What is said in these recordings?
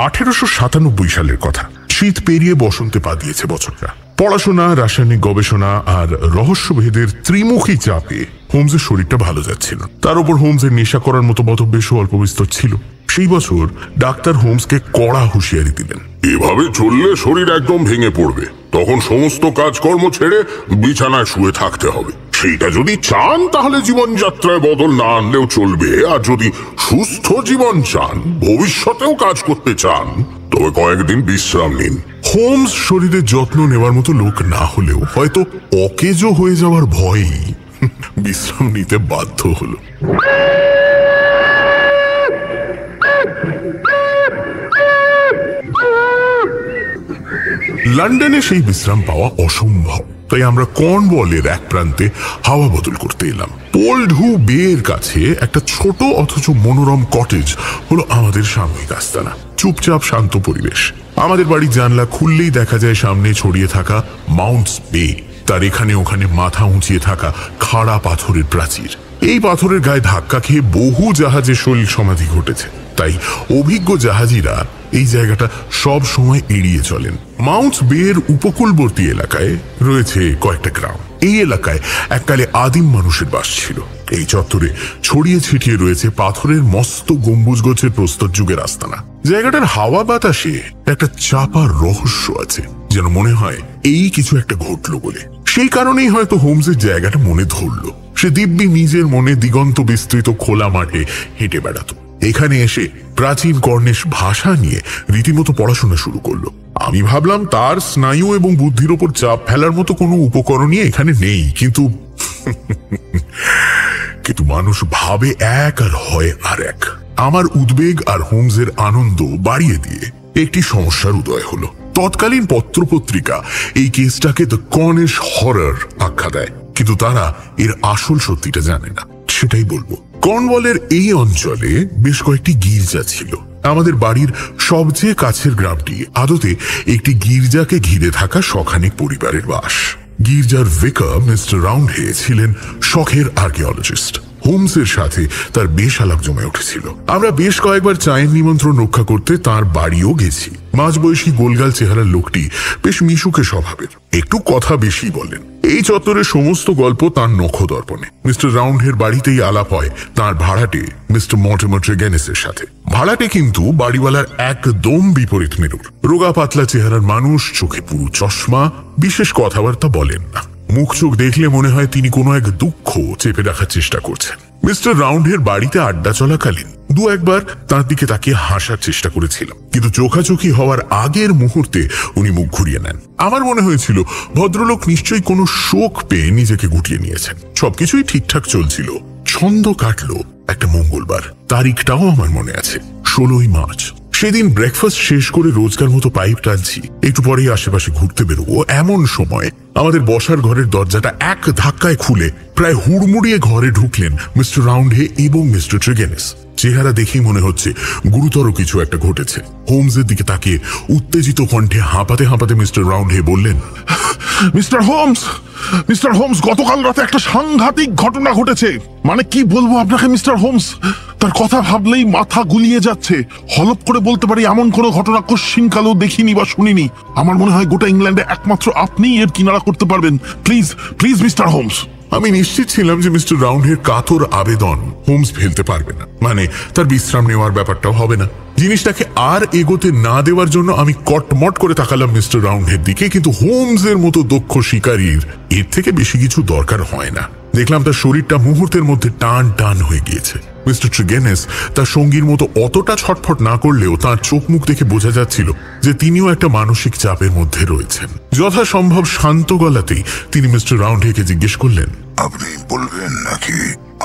1897 সালের কথা। শীত পেরিয়ে বসন্তে পা দিয়েছে বছরটা। পড়াশোনা, রাসায়নিক গবেষণা আর রহস্যভেদের ত্রিমুখী চাপে হোমসের শরীরটা ভালো যাচ্ছিল। তার উপর হোমসের নেশা করার মতো মতবেশও অল্প বিস্তর ছিল। সেই বছর ডাক্তার হোমসকে কড়া হুঁশিয়ারি দিলেন, এভাবে চললে শরীর একদম ভেঙে পড়বে, তখন সমস্ত কাজকর্ম ছেড়ে বিছানায় শুয়ে থাকতে হবে। সেইটা যদি চান তাহলে জীবনযাত্রায় বদল না আনলেও চলবে, আর যদি সুস্থ জীবন চান, ভবিষ্যতেও কাজ করতে চান, তবে কয়েকদিন বিশ্রাম নিন। হোমস শরীরের যত্ন নেওয়ার মতো লোক না হলেও হয়তো অকেজো হয়ে যাওয়ার ভয়েই বিশ্রাম নিতে বাধ্য হলো। লন্ডনে সেই বিশ্রাম পাওয়া অসম্ভব, তাই আমরা কর্নওয়ালের এক প্রান্তে হাওয়া বদল করতে এলাম। পোল্ডহু বের কাছে একটা ছোট অথচ মনোরম কটেজ হলো আমাদের সাময়িক আস্তানা। চুপচাপ শান্ত পরিবেশ। আমাদের বাড়ির জানলা খুললেই দেখা যায় সামনে ছড়িয়ে থাকা মাউন্টস বে, তার এখানে ওখানে মাথা উঁচিয়ে থাকা খাড়া পাথরের প্রাচীর। এই পাথরের গায়ে ধাক্কা খেয়ে বহু জাহাজের শরীর সমাধি ঘটেছে, তাই অভিজ্ঞ জাহাজিরা এই জায়গাটা সব সময় এড়িয়ে চলেন। মাউন্টস বের উপকূলবর্তী এলাকায় রয়েছে কয়েকটা গ্রাম। এই এলাকায় এককালে আদিম মানুষের বাস ছিল। এই চত্বরে ছড়িয়ে ছিটিয়ে রয়েছে পাথরের মস্ত গম্বুজ গোছের প্রস্তর যুগের আস্তানা। জায়গাটার হাওয়া বাতাসে একটা চাপা রহস্য আছে, যেন মনে হয় এই কিছু একটা ঘটলো বলে। সেই কারণেই হয়তো হোমসের জায়গাটা মনে ধরল। সে দিব্যি নিজের মনে দিগন্ত বিস্তৃত খোলা মাঠে হেঁটে বেড়াতো। এখানে এসে প্রাচীন কর্নিশ ভাষা নিয়ে রীতিমতো পড়াশোনা শুরু করলো। আমি ভাবলাম তার স্নায়ু এবং বুদ্ধির ওপর চাপ ফেলার মতো কোনো উপকরণই এখানে নেই, কিন্তু মানুষ ভাবে এক আর হয় আর এক। আমার উদ্বেগ আর হোমসের আনন্দ বাড়িয়ে দিয়ে একটি সমস্যার উদয় হলো। তৎকালীন পত্রপত্রিকা এই কেসটাকে দ্য কর্নিশ হরর আখ্যা দেয়, কিন্তু তারা এর আসল সত্যিটা জানে না। সেটাই বলবো। কর্নওয়ালের এই অঞ্চলে বেশ কয়েকটি গির্জা ছিল। আমাদের বাড়ির সবচেয়ে কাছের গ্রামটি আদতে একটি গির্জাকে ঘিরে থাকা শখানেক পরিবারের বাস। গির্জার ভিকার মিস্টার রাউন্ডহে ছিলেন শখের আর্কিওলজিস্ট। হোমসের সাথে তার বেশ আলাপ জমে উঠেছিল। আমরা বেশ কয়েকবার চায়ের নিমন্ত্রণ রক্ষা করতে তার বাড়িও গেছি। মাঝবয়সী গোলগাল চেহারার লোকটি বেশ মিশুকে স্বভাবের, একটু কথা বেশি বলেন। এই চত্বরের সমস্ত গল্প তার নখদর্পণে। মিস্টার রাউন্ডহের বাড়িতেই আলাপ হয় তার ভাড়াটে মিস্টার মর্টিমার ট্রেগেনিসের সাথে। ভাড়াটে কিন্তু বাড়িওয়ালার একদম বিপরীত মেরুর। রোগা পাতলা চেহারার মানুষ, চোখে পুরু চশমা, বিশেষ কথাবার্তা বলেন না। মুখ চোখ দেখলে মনে হয় তিনি কোনো এক দুঃখ চেপে রাখার চেষ্টা করছেন। মিস্টার রাউন্ডহের বাড়িতে আড্ডা চলাকালীন দু একবার তার দিকে তাকিয়ে হাসার চেষ্টা করেছিলাম, কিন্তু চোখাচোখি হওয়ার আগের মুহূর্তে উনি মুখ ঘুরিয়ে নেন। আমার মনে হয়েছিল ভদ্রলোক নিশ্চয়ই কোনো শোক পেয়ে নিজেকে গুটিয়ে নিয়েছেন। সবকিছুই ঠিকঠাক চলছিল। ছন্দ কাটলো একটা মঙ্গলবার। তারিখটাও আমার মনে আছে, 16ই মার্চ। সেদিন ব্রেকফাস্ট শেষ করে রোজকার মতো পাইপ টানছি, একটু পরেই আশেপাশে ঘুরতে বেরোবো। এমন সময় আমাদের বসার ঘরের দরজাটা এক ধাক্কায় খুলে প্রায় হুড়মুড়িয়ে ঘরে ঢুকলেন মিস্টার রাউন্ডহে এবং মিস্টার ট্রেগেনিস। চেহারা দেখেই মনে হচ্ছে গুরুতর কিছু একটা ঘটেছে। হোমসের দিকে তাকিয়ে উত্তেজিত কণ্ঠে হাঁপাতে হাঁপাতে মিস্টার রাউন্ডহে বললেন, মিস্টার হোমস, গতকাল রাতে একটা সাংঘাতিক ঘটনা ঘটেছে। মানে কি বলবো আপনাকে মিস্টার হোমস, তার কথা ভাবলেই মাথা গুলিয়ে যাচ্ছে। হলপ করে বলতে পারি এমন কোন ঘটনা কশ্চিনকালেও দেখিনি বা শুনিনি। আমার মনে হয় গোটা ইংল্যান্ডে একমাত্র আপনিই এর কিনারা করতে পারবেন। Please please mister Holmes. আমি নিশ্চিত ছিলাম যে মিস্টার রাউন্ডহের কাতর আবেদন হোমস ফেলতে পারবে না, মানে তার বিশ্রাম নেওয়ার ব্যাপারটাও হবে না। জিনিসটাকে আর এগোতে না দেওয়ার জন্য আমি কটমট করে তাকালাম মিস্টার রাউন্ডহের দিকে, কিন্তু হোমসের মতো দক্ষ শিকারীর এর থেকে বেশি কিছু দরকার হয় না। দেখলাম তার শরীরটা মুহূর্তের মধ্যে টান টান হয়ে গিয়েছে। মিস্টার ট্রেগেনিস তার সঙ্গীর মতো অতটা ছটফট না করলেও তার চোখ মুখ দেখে বোঝা যাচ্ছিল যে তিনিও একটা মানসিক চাপের মধ্যে রয়েছেন। যথাসম্ভব শান্ত গলাতেই তিনি মিস্টার রাউন্ডহেকে জিজ্ঞেস করলেন, আপনি বলবেন নাকি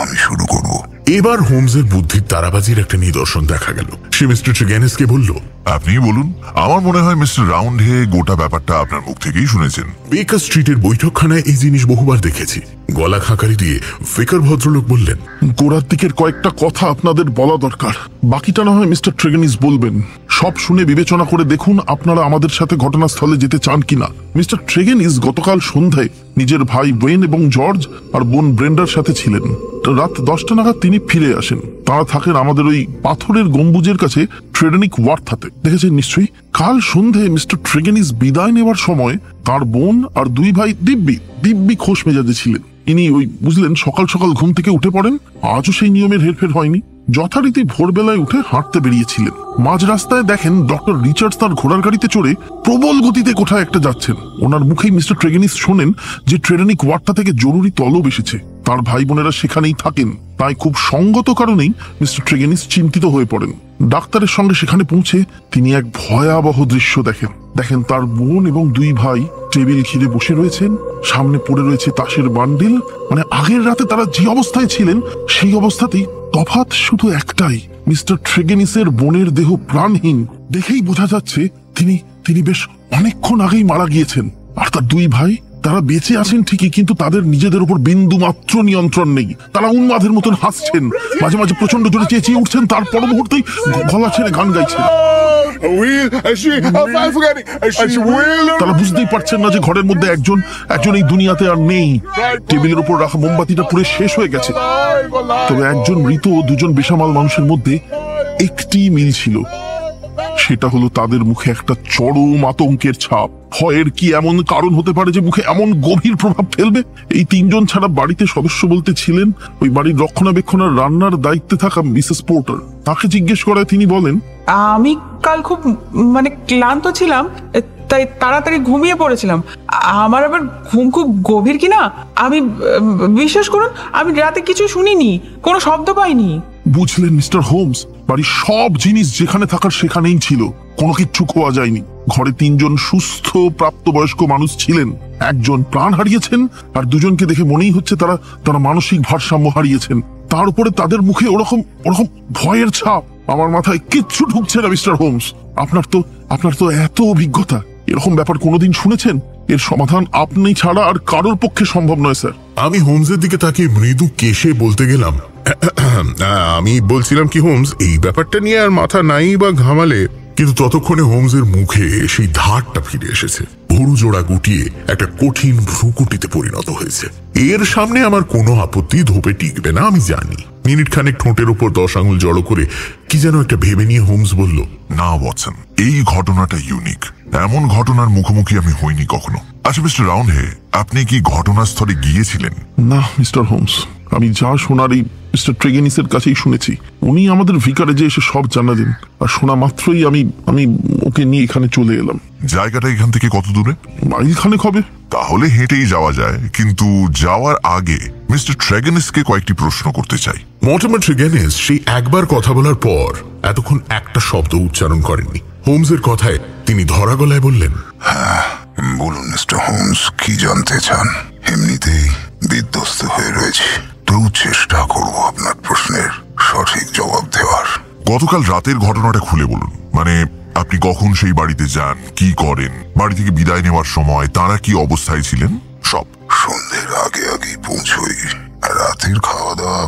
আমি শুরু করব? এবার হোমসের বুদ্ধির তারাবাজির একটা নিদর্শন দেখা গেল। সে মিস্টার ট্রেগেনিসকে বলল, আপনি বলুন। আমার মনে হয় মিস্টার রাউন্ডহে গোটা ব্যাপারটা আপনার মুখ থেকেই শুনেছেন। বেকার স্ট্রিটের বৈঠকখানায় এই জিনিস বহুবার দেখেছি। গলা খাঁকারি দিয়ে ফিকার ভদ্রলোক বললেন, গোড়ার দিকের কয়েকটা কথা আপনাদের বলা দরকার, বাকিটা না হয় মিস্টার ট্রেগেনিস বলবেন। সব শুনে বিবেচনা করে দেখুন আপনারা আমাদের সাথে ঘটনাস্থলে যেতে চান কিনা। মিস্টার ট্রেগেনিস গতকাল সন্ধ্যায় নিজের ভাই ওয়েন এবং জর্জ আর বোন ব্রেন্ডার সাথে ছিলেন। রাত 10টা নাগাদ তিনি ফিরে আসেন। তারা থাকেন আমাদের ওই পাথরের গম্বুজের কাছে ট্রেডেনিক ওয়ার্থাতে। দেখেছেন নিশ্চয়ই? কাল সন্ধে মিস্টার ট্রেগেনিস বিদায় নেবার সময় তার বোন আর দুই ভাই দিব্যি খোশ মেজাজে ছিলেন। ইনি ওই বুঝলেন সকাল সকাল ঘুম থেকে উঠে পড়েন। আজও সেই নিয়মের হেরফের হয়নি। যথারীতি ভোরবেলায় উঠে হাঁটতে বেরিয়েছিলেন। মাঝ রাস্তায় দেখেন ডক্টর রিচার্ডস তার ঘোড়ার গাড়িতে চড়ে প্রবল গতিতে কোথায় একটা যাচ্ছেন। ওনার মুখেই মিস্টার ট্রেগেনিস শোনেন যে ট্রেডেনিক ওয়ার্থা থেকে জরুরি তলব এসেছে। তার ভাই বোনেরা সেখানেই থাকেন, তাই খুব সঙ্গত কারণেই মিস্টার ট্রেগেনিস চিন্তিত হয়ে পড়েন। ডাক্তারের সঙ্গে সেখানে পৌঁছে তিনি এক ভয়াবহ দৃশ্য দেখেন তার বোন এবং দুই ভাই টেবিল ঘিরে বসে রয়েছেন। সামনে পড়ে রয়েছে তাসের বান্ডিল। মানে আগের রাতে তারা যে অবস্থায় ছিলেন সেই অবস্থাতেই, তফাৎ শুধু একটাই, মিস্টার ট্রেগেনিসের বোনের দেহ প্রাণহীন। দেখেই বোঝা যাচ্ছে তিনি বেশ অনেকক্ষণ আগেই মারা গিয়েছেন। আর তার দুই ভাই, তারা বেঁচে আছেন ঠিকই, কিন্তু তাদের নিজেদের উপর বিন্দু মাত্র নিয়ন্ত্রণ নেই। তারা উন্মাদের মতন হাসছেন, মাঝে মাঝে প্রচন্ড জোরে চেঁচিয়ে উঠছেন, তার পর মুহূর্তেই গলা ছেড়ে গান গাইছেন। তারা বুঝতেই পারছেন না যে ঘরের মধ্যে একজন এই দুনিয়াতে আর নেই। টেবিলের উপর রাখা মোমবাতিটা পুরো শেষ হয়ে গেছে। তবে একজন মৃত ও দুজন বেসামাল মানুষের মধ্যে একটি মিল ছিল, সেটা হলো তাদের মুখে একটা চরম আতঙ্কের ছাপ। ভয়ের কি এমন কারণ হতে পারে যে মুখে এমন গভীর প্রভাব ফেলবে? এই তিনজন ছাড়া বাড়িতে সদস্য বলতে ছিলেন ওই বাড়ির রক্ষণাবেক্ষণ আর রান্নার দায়িত্বে থাকা মিসেস পোর্টার। তাকে জিজ্ঞেস করায় তিনি বলেন, আমি কাল খুব ক্লান্ত ছিলাম, তাই তাড়াতাড়ি ঘুমিয়ে পড়েছিলাম। আমার আবার ঘুম খুব গভীর কিনা, আমি বিশ্বাস করুন আমি রাতে কিছু শুনিনি, কোনো শব্দ পাইনি। বুঝলেন মিস্টার হোমস, বাড়ির সব জিনিস যেখানে থাকার সেখানেই ছিল, কোনো কিচ্ছু খোয়া যায়নি। ঘরে তিনজন সুস্থ প্রাপ্তবয়স্ক মানুষ ছিলেন। একজন প্রাণ হারিয়েছেন, আর দুজনকে দেখে মনেই হচ্ছে তারা মানসিক ভারসাম্য হারিয়েছেন। তার উপরে তাদের মুখে ওরকম ভয়ের ছাপ। আমার মাথায় কিচ্ছু ঢুকছে না মিস্টার হোমস। আপনার তো এত অভিজ্ঞতা, এরকম ব্যাপার কোনোদিন শুনেছেন? এর সমাধান আপনি ছাড়া আর কারোর পক্ষে সম্ভব নয় স্যার। আমি হোমসের দিকে তাকিয়ে মৃদু কেশে বলতে গেলাম, আমি বলছিলাম কি হোমস, এই ব্যাপারটা নিয়ে আর মাথা নাই বা ঘামালে। কিন্তু ততক্ষণে হোমসের মুখে সেই ধারটা ফিরে এসেছে। ভুরু জোড়া গুটিয়ে একটা কঠিন ভ্রুকুটিতে পরিণত হয়েছে। এর সামনে আমার কোনো আপত্তি ধোপে টিকবে না, আমি জানি। মিনিট খানেক ঠোঁটের উপর 10 আঙুল জড়ো করে কি যেন একটা ভেবে নিয়ে হোমস বলল, না ওয়াটসন, এই ঘটনাটা ইউনিক। এমন ঘটনার মুখোমুখি আমি হইনি কখনো। আচ্ছা মিস্টার রাউন্ডহে, আপনি কি ঘটনাস্থলে গিয়েছিলেন? না মিস্টার হোমস, আমি যা শোনার এই মিস্টার ট্রেগেনিসের কাছেই শুনেছি। উনি আমাদের ভিকারেজে এসে সব জানালেন, আর শোনা মাত্রই আমি ওকে নিয়ে এখানে চলে এলাম। জায়গাটা এখান থেকে কত দূরে? মাইল খানেক হবে। তাহলে হেঁটেই যাওয়া যায়, কিন্তু যাওয়ার আগে মিস্টার ট্রেগেনিসকে কয়েকটি প্রশ্ন করতে চাই। মর্টিমার ট্রেগেনিস সেই একবার কথা বলার পর এতক্ষণ একটা শব্দ উচ্চারণ করেননি। হোমসের কথায় তিনি ধরা গলায় বললেন, হ্যাঁ বলুন মিস্টার হোমস, কি জানতে চান? এমনিতেই বিধ্বস্ত হয়ে রয়েছে, তবু চেষ্টা করব আপনার প্রশ্নের সঠিক জবাব দেওয়ার। গতকাল রাতের ঘটনাটা খুলে বলুন। মানে আপনি কখন সেই বাড়িতে যান, কি করেন, বাড়ি থেকে বিদায় নেওয়ার সময় তারা কি অবস্থায় ছিলেন, সব। সন্ধ্যের আগেই পৌঁছই, রাতের খাওয়া দাওয়া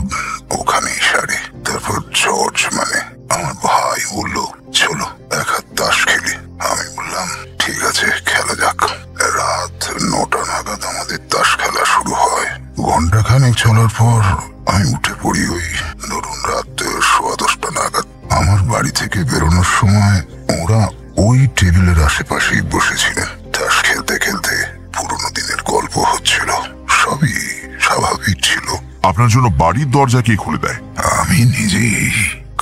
ওখানেই সারি। তারপর জর্জ মানে আমার ভাই বলল, চলো এক হাত তাস খেলি। আমি বললাম ঠিক আছে, খেলা যাক। রাত 9টা নাগাদ আমাদের তাস খেলা শুরু হয়। ঘন্টাখানেক চলার পর আমি উঠে পড়ি ওই ধরুন রাত 10:15 নাগাদ। আমার বাড়ি থেকে বেরোনোর সময় ওরা ওই টেবিলের আশেপাশেই বসেছিলেন। তাস খেলতে খেলতে পুরোনো দিনের গল্প হচ্ছিল, সবই স্বাভাবিক ছিল। আপনার জন্য বাড়ির দরজা কে খুলে দেয়? আমি নিজেই,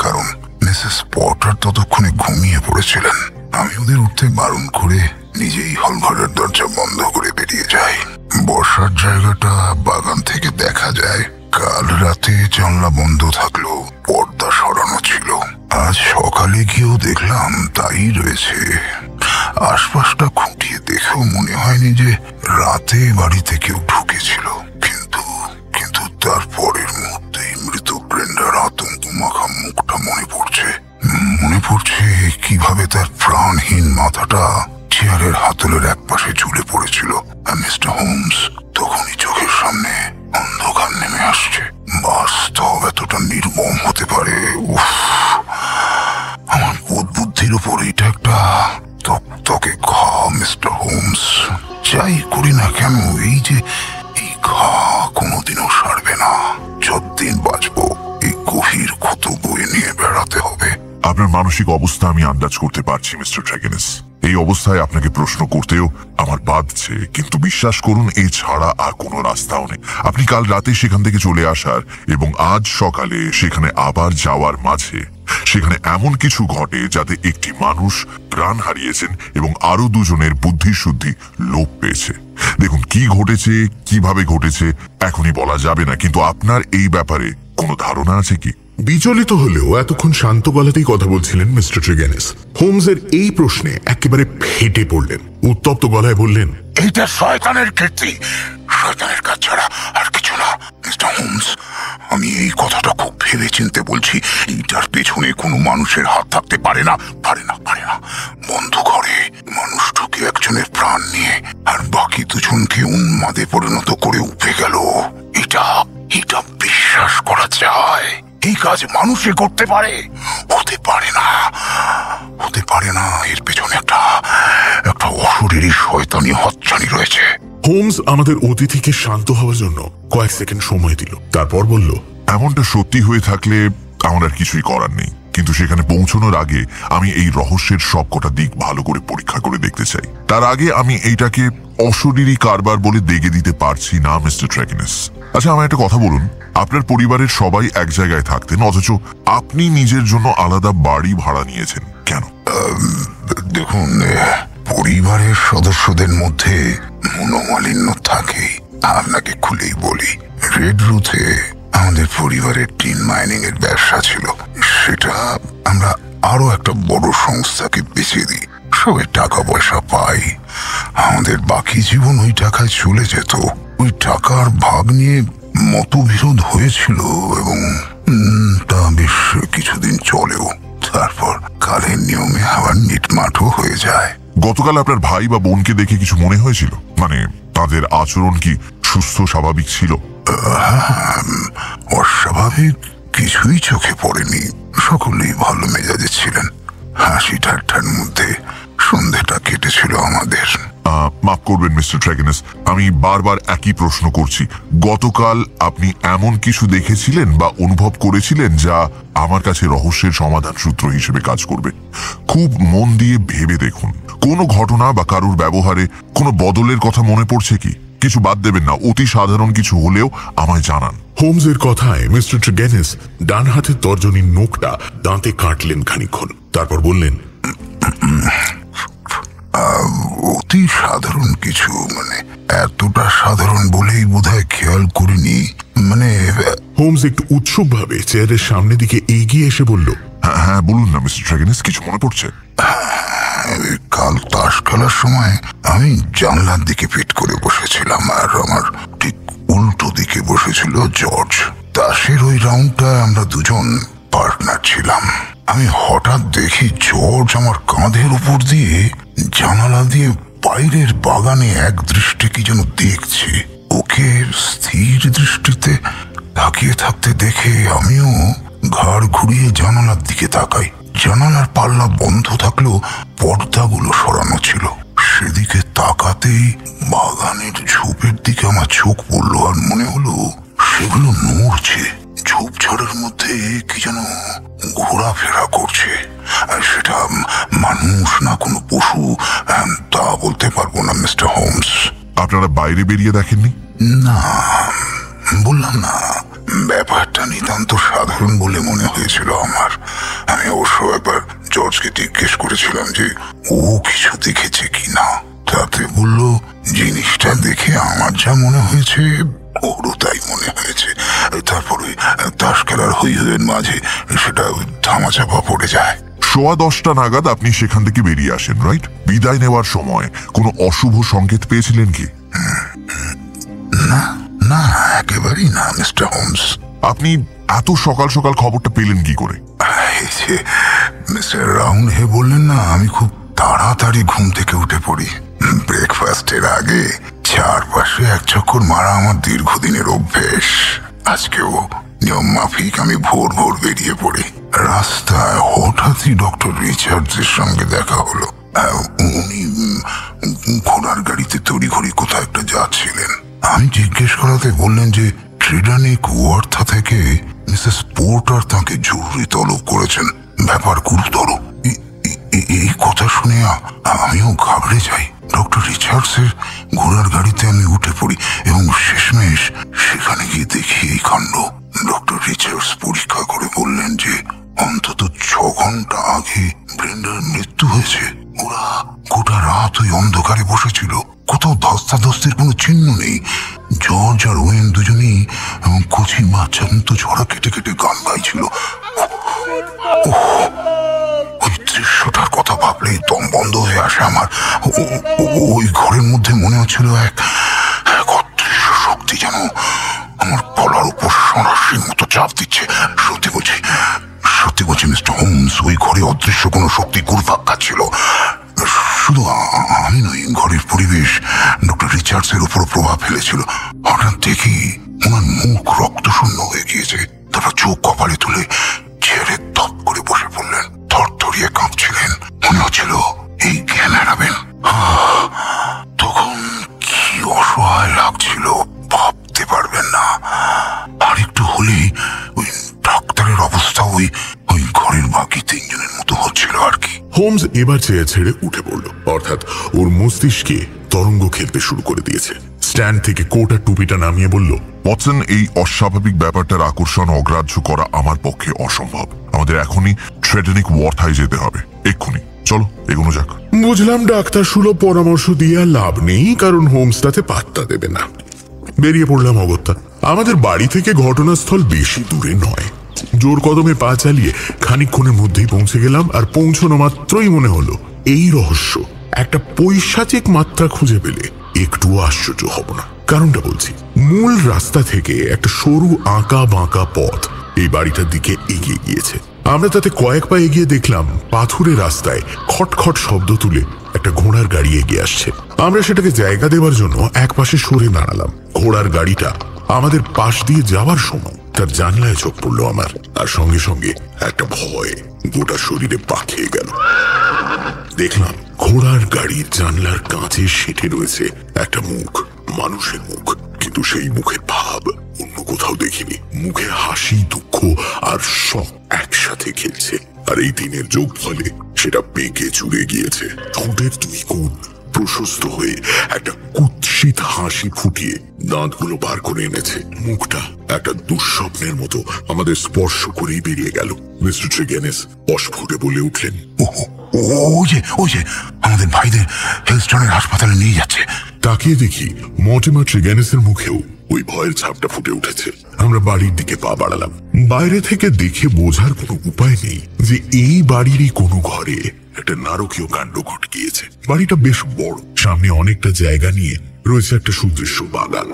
কারণ মিসেস পটার ততক্ষণে ঘুমিয়ে পড়েছিলেন। আমি ওদের উঠতে বারণ করে নিজেই হলঘরের দরজা বন্ধ করে বেরিয়ে যাই। বসার জায়গাটা বাগান থেকে দেখা যায়। কাল রাতে জানলা বন্ধ থাকলেও পর্দা সরানো ছিল। আজ সকালে গিয়েও দেখলাম তাই রয়েছে। আশপাশটা খুঁটিয়ে দেখেও মনে হয়নি যে রাতে বাড়িতে কেউ ঢুকেছিল। কিন্তু তার পরের মুহূর্তেই মৃত ব্রেন্ডার আতঙ্ক মাখা মুখটা মনে পড়ছে কিভাবে তার প্রাণহীন মাথাটা চেয়ারের হাতলের একপাশে ঝুলে পড়েছিল। মিস্টার হোমস, তখনই চোখের সামনে অন্ধকার নেমে আসছে। বাস্তব এতটা নির্মম হতে পারে, আমার বোধ বুদ্ধির উপর এটা একটা তকতকে ঘা মিস্টার হোমস। যাই করি না কেন, এই আপনার মানসিক অবস্থা আমি আন্দাজ করতে পারছি মিস্টার ট্রেগেনেস। এই অবস্থায় আপনাকে প্রশ্ন করতেও আমার বাধছে, কিন্তু বিশ্বাস করুন এই ছাড়া আর কোনো রাস্তাও নেই। আপনি কাল রাতে সেখান থেকে চলে আসার এবং আজ সকালে সেখানে আবার যাওয়ার মাঝে সেখানে এমন কিছু ঘটে যাতে একটি মানুষ প্রাণ হারিয়েছেন এবং আরো দুজনের বুদ্ধি শুদ্ধি লোপ পেয়েছে। দেখুন, কি ঘটেছে, কিভাবে ঘটেছে এখনই বলা যাবে না, কিন্তু আপনার এই ব্যাপারে কোনো ধারণা আছে কি? বিচলিত হলেও এতক্ষণ শান্ত গলাতেই কথা বলছিলেন মিস্টার ট্রেগেনেস হোমসের এই প্রশ্নে একেবারে ফেটে পড়লেন। উত্তপ্ত গলায় বললেন, এইটা শয়তানের কীর্তি, শয়তানের কাজ ছাড়া আর কিছু না মিস্টার হোমস। আমি এই কথাটা খুব ভেবে চিনতে বলছি। এইটার পেছনে কোনো মানুষের হাত থাকতে পারে না, পারে না, পারে না। বন্ধ ঘরে মানুষটাকে একজনের প্রাণ নিয়ে আর বাকি দুজনকে উন্মাদে পরিণত করে উঠে গেল। এটা এটা বিশ্বাস করা যায়? এই কাজ মানুষে করতে পারে? হতে পারে না, হতে পারে না। এর পেছনে একটা অশরীরী শয়তানি হচ্ছানি রয়েছে। হোমস আমাদের অতিথিকে শান্ত হওয়ার জন্য কয়েক সেকেন্ড সময় দিল, তারপর বলল, এমনটা সত্যি হয়ে থাকলে আমার আর কিছুই করার নেই, কিন্তু সেখানে পৌঁছানোর আগে আমি এই রহস্যের সবকটা দিক ভালো করে পরীক্ষা করে দেখতে চাই। তার আগে আমি এইটাকে অশরীরী কারবার বলে দেগে দিতে পারছি না মিস্টার ট্রেগেনেস। আচ্ছা, আমার একটা কথা বলুন, আপনার পরিবারের সবাই এক জায়গায় থাকতেন, অথচ আপনি নিজের জন্য আলাদা বাড়ি ভাড়া নিয়েছেন কেন? দেখুন, পরিবারের সদস্যদের মধ্যে মনোমালিন্য থাকে। আপনাকে খুলেই বলি, রেড রুথে আমাদের পরিবারের টিন মাইনিং এর ব্যবসা ছিল। সেটা আমরা আরো একটা বড় সংস্থাকে বেচে দিই, সবাই টাকা পয়সা পাই। আমাদের বাকি জীবন ওই টাকায় চলে যেত। ওই টাকার ভাগ নিয়ে মতবিরোধ হয়েছিল এবং তা বেশ কিছুদিন চলেও, তারপর কালের নিয়মে আবার মিটমাটও হয়ে যায়। গতকাল আপনার ভাই বা বোনকে দেখে কিছু মনে হয়েছিল? মানে তাদের আচরণ কি সুস্থ স্বাভাবিক ছিল? অস্বাভাবিক কিছুই চোখে পড়েনি, সকলেই ভালো মেজাজে ছিলেন। হাসি ঠাট্টার মধ্যে সন্ধ্যাটা কেটেছিল আমাদের। মাফ করবেন মিস্টার ট্রেগেনেস, আমি বারবার একই প্রশ্ন করছি। গতকাল আপনি এমন কিছু দেখেছিলেন বা অনুভব করেছিলেন যা আমার কাছে রহস্যের সমাধান সূত্র হিসেবে কাজ করবে? খুব মন দিয়ে ভেবে দেখুন, কোনো ঘটনা বা কারুর ব্যবহারে কোনো বদলের কথা মনে পড়ছে কি? কিছু বাদ দেবেন না, অতি সাধারণ কিছু হলেও আমায় জানান। হোমসের কথায় মিস্টার ট্রেগেনেস ডান হাতের তর্জনীর নোকটা দাঁতে কাটলেন খানিকক্ষণ, তারপর বললেন, অতি সাধারণ কিছু? মানে এতটা সাধারণ বলেই বোধহয় খেয়াল করিনি। মানে হোমস একটু উৎসুকভাবে চেয়ারের সামনে দিকে এগিয়ে এসে বলল, হ্যাঁ বলুন না মিস্টার ট্রেগেনেস, কিছু মনে পড়ছে? কাল তাস খেলার সময় আমি জানলার দিকে পিঠ করে বসেছিলাম, আর আমার ঠিক উল্টো দিকে বসেছিল জর্জ। তাসের ওই রাউন্ডটায় আমরা দুজন পার্টনার ছিলাম। আমি হঠাৎ দেখি জর্জ আমার কাঁধের উপর দিয়ে জানালা দিয়ে বাইরের বাগানে এক দৃষ্টি কি যেন দেখছে। ওকে স্থির দৃষ্টিতে তাকিয়ে থাকতে দেখে আমিও ঘাড় ঘুরিয়ে জানালার দিকে তাকাই। জানালার পাল্লা বন্ধ থাকলেও পর্দাগুলো সরানো ছিল। সেদিকে তাকাতেই বাগানের ঝোপের দিকে আমার চোখ পড়লো, আর মনে হলো সেগুলো নড়ছে। ঝোপঝাড়ের মধ্যে কি যেন ঘোরাফেরা করছে। আর সেটা মানুষ না কোনো পশু তা বলতে পারবো না মিস্টার হোমস। আপনারা বাইরে বেরিয়ে দেখেননি? না, বললাম না, ব্যাপারটা নিতান্ত সাধারণ বলে মনে হয়েছিল আমার। আমি অবশ্য একবার জর্জকে জিজ্ঞেস করেছিলাম যে ও কিছু দেখেছে কিনা। তাতে বলল জিনিসটা দেখে আমার যা মনে হয়েছে ওরও তাই মনে হয়েছে। তারপরে তাস খেলার হই হইয়ের মাঝে সেটা ধামাচাপা পড়ে যায়। 10:15 নাগাদ আপনি সেখান থেকে বেরিয়ে আসেন, রাইট? বিদায় নেওয়ার সময় কোনো অশুভ সংকেত পেয়েছিলেন কি? না না, একেবারেই না মিস্টার হোমস। আপনি এত সকাল সকাল খবরটা পেলেন কি করে? এই যে মিস্টার রাউন্ড হে বললেন না, আমি খুব তাড়াতাড়ি ঘুম থেকে উঠে পড়ি। ব্রেকফাস্টের আগে চারপাশে এক চক্কর মারা আমার দীর্ঘদিনের অভ্যেস। আজকেও নিয়ম মাফিক আমি ভোর ভোর বেরিয়ে পড়ি। রাস্তায় হঠাৎই ডক্টর রিচার্ডসের সঙ্গে দেখা হলো। উনি ঘোড়ার গাড়িতে তড়িঘড়ি কোথাও একটা যাচ্ছিলেন। আমি জিজ্ঞেস করাতে বললেন যে ট্রেডানিক ওয়ার্থা থেকে মিসেস পোর্টার তাকে জরুরি তলব করেছেন। ব্যাপার গুরুতর। এই কথা শুনে আমিও ঘাবড়ে যাই। ডক্টর রিচার্ডসের ঘোড়ার গাড়িতে আমি উঠে পড়ি এবং শেষমেশ সেখানে গিয়ে দেখি এই কাণ্ড। ডক্টর রিচার্ডস পরীক্ষা করে বললেন যে অন্তত 6 ঘন্টা আগে ব্রেন্ডার মৃত্যু হয়েছে। ওরা গোটা রাত ওই অন্ধকারে বসেছিল, কোথাও ধস্তাধস্তির কোনো চিহ্ন নেই। জর্জ আর ওয়েন দুজনেই কচি মাছান্ত ঝড়া কেটে কেটে গান গাইছিল। ওই দৃশ্যটার কথা ভাবলেই দম বন্ধ হয়ে আসে আমার। ওই ঘরের মধ্যে মনে হচ্ছিল এক অদৃশ্য শক্তি যেন আমার গলার উপর সরাসরি মতো চাপ দিচ্ছে। সত্যি বলছি মিস্টার হোমস, ওই ঘরে অদৃশ্য কোনো শক্তি ঘুরপাক খাচ্ছিল। শুধু আমি নই, ঘরের পরিবেশ ডক্টর রিচার্ডসের উপর প্রভাব ফেলেছিল। হঠাৎ দেখি ওনার মুখ রক্তশূন্য হয়ে গিয়েছে। তারপর চোখ কপালে তুলে চেয়ারে ধপ করে বসে পড়লেন। থরথরিয়ে কাঁপছিলেন, মনে হচ্ছিল এই জ্ঞান হারাবেন। তখন কি অসহায় লাগছিল ভাবতে পারবেন না। আর একটু হলেই ওই ডাক্তারের অবস্থা ওই ঘরের বাকি 3 জনের মতো হচ্ছিল আর কি। হোমস এবার চেয়ার ছেড়ে উঠে পড়ল, অর্থাৎ ওর মস্তিষ্কে তরঙ্গ খেলতে শুরু করে দিয়েছে। স্ট্যান্ড থেকে কোট আর টুপিটা নামিয়ে বলল, ওয়াটসন, এই অস্বাভাবিক ব্যাপারটার আকর্ষণ অগ্রাহ্য করা আমার পক্ষে অসম্ভব। আমাদের এখনই ট্রেডেনিক ওয়ার্থায় যেতে হবে, এক্ষুনি। চলো এগোনো যাক। বুঝলাম ডাক্তার সুলভ পরামর্শ দিয়ে আর লাভ নেই, কারণ হোমস তাতে পাত্তা দেবে না। বেরিয়ে পড়লাম অগত্যা। আমাদের বাড়ি থেকে ঘটনাস্থল বেশি দূরে নয়। জোর কদমে পা চালিয়ে খানিকক্ষণের মধ্যেই পৌঁছে গেলাম। আর পৌঁছানো মাত্রই মনে হলো এই রহস্য একটা পৈশাচিক মাত্রা খুঁজে পেলে একটুও আশ্চর্য হব না। কারণটা বলছি, মূল রাস্তা থেকে একটা সরু আঁকা বাঁকা পথ এই বাড়িটার দিকে এগিয়ে গিয়েছে। আমরা তাতে কয়েক পা এগিয়ে দেখলাম পাথুরে রাস্তায় খটখট শব্দ তুলে একটা ঘোড়ার গাড়ি এগিয়ে আসছে। আমরা সেটাকে জায়গা দেওয়ার জন্য এক পাশে সরে দাঁড়ালাম। ঘোড়ার গাড়িটা আমাদের পাশ দিয়ে যাওয়ার সময় তার জানলায় চোখ পড়লো আমার, আর সঙ্গে সঙ্গে একটা ভয় গোটা শরীরে পা খেয়ে গেল। দেখলাম ঘোড়ার গাড়ির জানলার কাঁচে সেটে রয়েছে একটা মুখ, মানুষের মুখ, কিন্তু সেই মুখের ভাব অন্য কোথাও দেখিনি। মুখে হাসি, দুঃখ আর শখ একসাথে খেলছে। আর এই দিনের যোগ ফলে সেটা পেকে চুড়ে গিয়েছে। ঠোঁটের 2 কোণ প্রশস্ত হয়ে একটা কুৎসিত হাসি ফুটিয়ে দাঁতগুলো বার করে এনেছে। মুখটা একটা দুঃস্বপ্নের মতো আমাদের স্পর্শ করেই বেরিয়ে গেল। মিস্টার ট্রেগেনিস অস্ফুটে বলে উঠলেন, ওই যে আমাদের ভাইদের হেলস্টনের হাসপাতালে নিয়ে যাচ্ছে। তাকিয়ে দেখি মর্টিমার ট্রেগেনিসের মুখেও ওই ভয়ের ছাপটা ফুটে উঠেছে। আমরা বাড়ির দিকে পা বাড়ালাম। বাইরে থেকে দেখে বোঝার কোনো উপায় নেই যে এই বাড়িরই কোনো ঘরে একটা নারকীয় কাণ্ড ঘটে গিয়েছে। বাড়িটা বেশ বড়, সামনে অনেকটা জায়গা নিয়ে রয়েছে একটা সুদৃশ্য বাগান।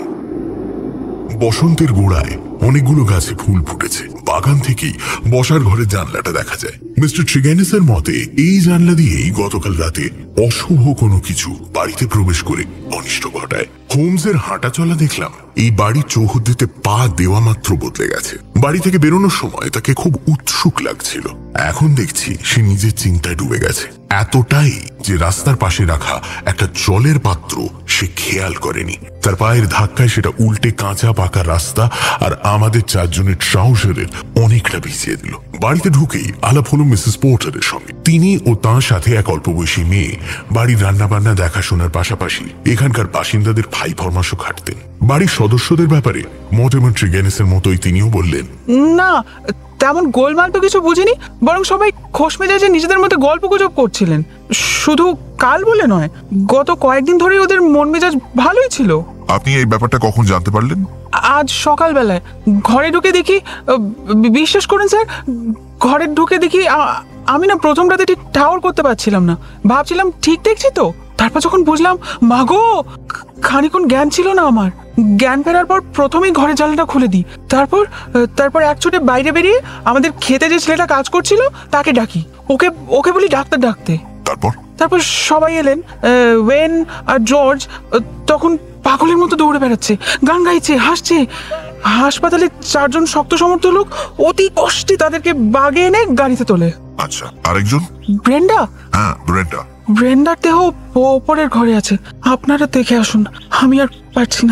বসন্তের গোড়ায় অনেকগুলো গাছে ফুল ফুটেছে। বাগান থেকেই বসার ঘরের জানলাটা দেখা যায়। মিস্টার ট্রেগেনিসের মতে এই জানলা দিয়েই গতকাল রাতে অশুভ কোনো কিছু বাড়িতে প্রবেশ করে অনিষ্ট ঘটায়। হোমসের হাঁটা চলা দেখলাম এই বাড়ির চৌহদ্দিতে পা দেওয়া মাত্র বদলে গেছে। বাড়ি থেকে বেরোনোর সময় তাকে খুব উৎসুক লাগছিল। এখন দেখছি সে নিজের চিন্তায় ডুবে গেছে, এতটাই যে রাস্তার পাশে রাখা একটা জলের পাত্র সে খেয়াল করেনি। তার পায়ের ধাক্কায় সেটা উল্টে কাঁচা পাকা রাস্তা আর আমাদের 4 জনের ট্রাউজারের অনেকটা ভিজিয়ে দিল। বাড়িতে ঢুকেই আলাপ হলো মিসেস পোর্টারের সঙ্গে। তিনি ও তাঁর সাথে এক অল্প বয়সী মেয়ে বাড়ির রান্নাবান্না দেখাশোনার পাশাপাশি এখানকার বাসিন্দাদের ফাই ফরমাশ খাটতেন। বাড়ির সদস্যদের ব্যাপারে মর্টিমার ট্রেগেনিসের মতোই তিনিও বললেন, না তেমন গোলমাল তো কিছু বুঝিনি, বরং সবাই খোশ মেজাজে নিজেদের মধ্যে গল্প গুজব করছিলেন। শুধু কাল বলে নয়, গত কয়েকদিন ধরে ওদের মন মেজাজ ভালোই ছিল। আপনি এই ব্যাপারটা কখন জানতে পারলেন? আজ সকালবেলায় ঘরে ঢুকে দেখি, বিশ্বাস করুন স্যার, ঘরে ঢুকে দেখি আমি না প্রথম রাতে ঠিক ঠাওর করতে পারছিলাম না। ভাবছিলাম ঠিক দেখছি তো, তারপর যখন বুঝলাম মাগো, খানিকক্ষণ জ্ঞান ছিল না আমার। জ্ঞান ফেরার পর প্রথমেই ঘরের জানলাটা খুলে দিই। তারপর এক ছুটে বাইরে বেরিয়ে আমাদের খেতে যে ছেলেটা কাজ করছিল তাকে ডাকি। ওকে বলি ডাক্তার ডাকতে। তারপর সবাই এলেন। ওয়েন আর জর্জ তখন পাগলের মতো দৌড়ে বেড়াচ্ছে, গান গাইছে, হাসছে। হাসপাতালে 4 জন শক্ত সমর্থ লোক অতি কষ্টে তাদেরকে বাগে এনে গাড়িতে তোলে। আচ্ছা, আরেকজন? ব্রেন্ডা? হ্যাঁ, ব্রেন্ডা। ব্রেন্ডার দেহ ওপরের ঘরে আছে। আপনারা দেখে আসুন, আমি আর পারছি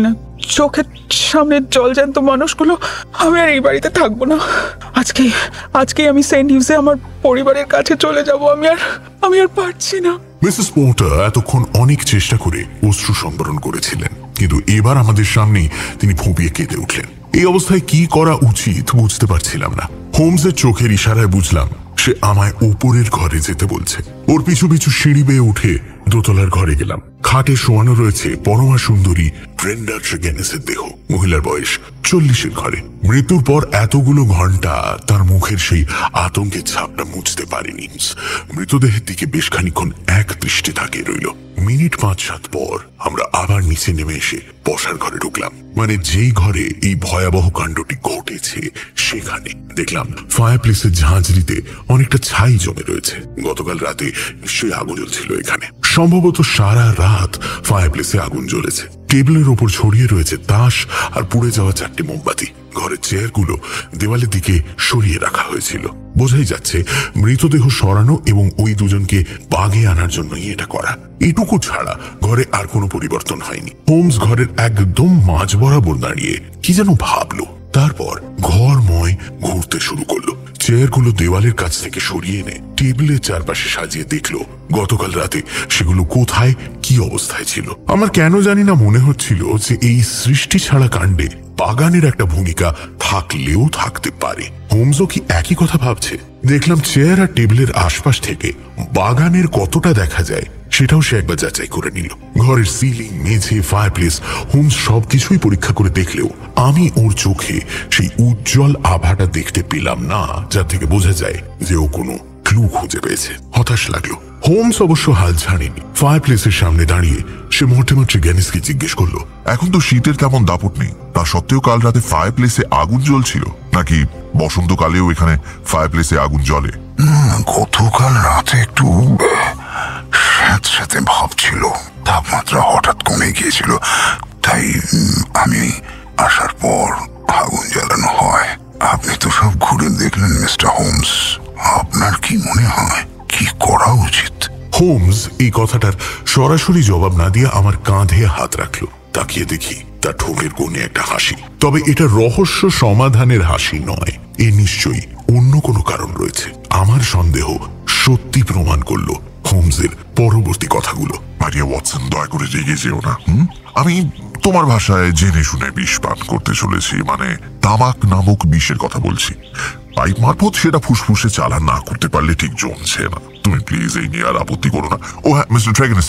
না। চোখের সামনে জলজ্যান্ত মানুষগুলো, আমি আর এই বাড়িতে থাকবো না। আজকেই আমি সেন্ট হিউসে আমার পরিবারের কাছে চলে যাব। আমি আর পারছি না। মিসেস পোর্টার এতক্ষণ অনেক চেষ্টা করে অশ্রু সংবরণ করেছিলেন, কিন্তু এবার আমাদের সামনেই তিনি ফুঁপিয়ে কেঁদে উঠলেন। এই অবস্থায় কি করা উচিত বুঝতে পারছিলাম না। হোমসের চোখের ইশারায় বুঝলাম সে আমায় উপরের ঘরে যেতে বলছে। ওর পিছু পিছু সিঁড়ি বেয়ে উঠে দোতলার ঘরে গেলাম। খাটে শোয়ানো রয়েছে পরমা সুন্দরী ব্রেন্ডা ট্রেগেনেসের দেহ। মহিলার বয়স 40-এর ঘরে। মৃত্যুর পর এতগুলো ঘন্টা তার মুখের সেই আতঙ্কের ছাপটা মুছতে পারেনি। মৃতদেহের দিকে বেশ খানিক্ষণ এক দৃষ্টি তাকিয়ে রইল। মিনিট 5-7 পর আমরা আবার নিচে নেমে এসে বসার ঘরে ঢুকলাম। মানে যেই ঘরে এই ভয়াবহ কাণ্ডটি ঘটেছে সেখানে দেখলাম ফায়ারপ্লেসের ঝাঁঝরিতে অনেকটা ছাই জমে রয়েছে। গতকাল রাতে নিশ্চয়ই আগুন জ্বলছিল এখানে। সম্ভবত সারা রাত ফায়ারপ্লেসে আগুন জ্বলেছে। টেবিলের ওপর ছড়িয়ে রয়েছে তাস আর পুড়ে যাওয়া 4টে মোমবাতি। ঘরের চেয়ারগুলো দেওয়ালের দিকে সরিয়ে রাখা হয়েছিল। বোঝাই যাচ্ছে মৃতদেহ সরানো এবং ওই দুজনকে বাগে আনার জন্যই এটা করা। এটুকু ছাড়া ঘরে আর কোনো পরিবর্তন হয়নি। হোমস ঘরের একদম মাঝ বরাবর দাঁড়িয়ে কি যেন ভাবলো, তারপর ঘরময় ঘুরতে শুরু করলো। চেয়ারগুলো দেওয়ালের কাছ থেকে সরিয়ে এনে টেবিলের চারপাশে সাজিয়ে দেখলো গতকাল রাতে সেগুলো কোথায় কি অবস্থায় ছিল। আমার কেন জানি না মনে হচ্ছিল যে এই সৃষ্টি ছাড়া কাণ্ডে বাগানের একটা ভূমিকা থাকলেও থাকতে পারে। হোমসও কি একই কথা ভাবছে? দেখলাম চেয়ার আর টেবিলের আশপাশ থেকে বাগানের কতটা দেখা যায় সেটাও সে একবার যাচাই করে নিল। ঘরের সিলিং, মেঝে, ফায়ারপ্লেস হোমস সবকিছুই পরীক্ষা করে দেখলেও আমি ওর চোখে সেই উজ্জ্বল আভাটা দেখতে পেলাম না, যার থেকে বোঝা যায় যে ও কোনো ক্লু খুঁজে পেয়েছে। হতাশ লাগলো। হোমস অবশ্য হাল ছাড়েনি। ফায়ারপ্লেসের সামনে দাঁড়িয়ে সে মর্টিমার ট্রেগেনেসকে জিজ্ঞেস করলো, এখন তো শীতের তেমন দাপট নেই, তা সত্ত্বেও কাল রাতে ফায়ারপ্লেসে আগুন জ্বলছিল নাকি বসন্তকালেও এখানে ফায়ারপ্লেসে আগুন জ্বলে? গতকাল রাতে একটু স্যাঁতস্যাঁতে ভাব ছিল, তাপমাত্রা হঠাৎ কমে গিয়েছিল, তাই আমি আসার পর আগুন জ্বালানো হয়। আপনি তো সব ঘুরে দেখলেন মিস্টার হোমস, আপনার কি মনে হয় কি করা উচিত? হোমস এই কথাটার সরাসরি জবাব না দিয়ে আমার কাঁধে হাত রাখলো। তাকিয়ে দেখি তার ঠোঁটের কোণে একটা হাসি। তবে এটা রহস্য সমাধানের হাসি নয়, এ নিশ্চয়ই অন্য কোনো কারণ রয়েছে। আমার সন্দেহ সত্যি প্রমাণ করলো হোমসের পরবর্তী কথাগুলো। মারিয়া ওয়াটসন, দয়া করে রেগে যেও না। আমি তোমার ভাষায় জেনে শুনে বিষ পান করতে চলেছি, মানে তামাক নামক বিষের কথা বলছি। পাইপ মারফত সেটা ফুসফুসে চালান না করতে পারলে ঠিক জমছে না। তুমি প্লিজ এই নিয়ে আর আপত্তি করো না। ও হ্যাঁ, মিস্টার ট্রেগেনেস,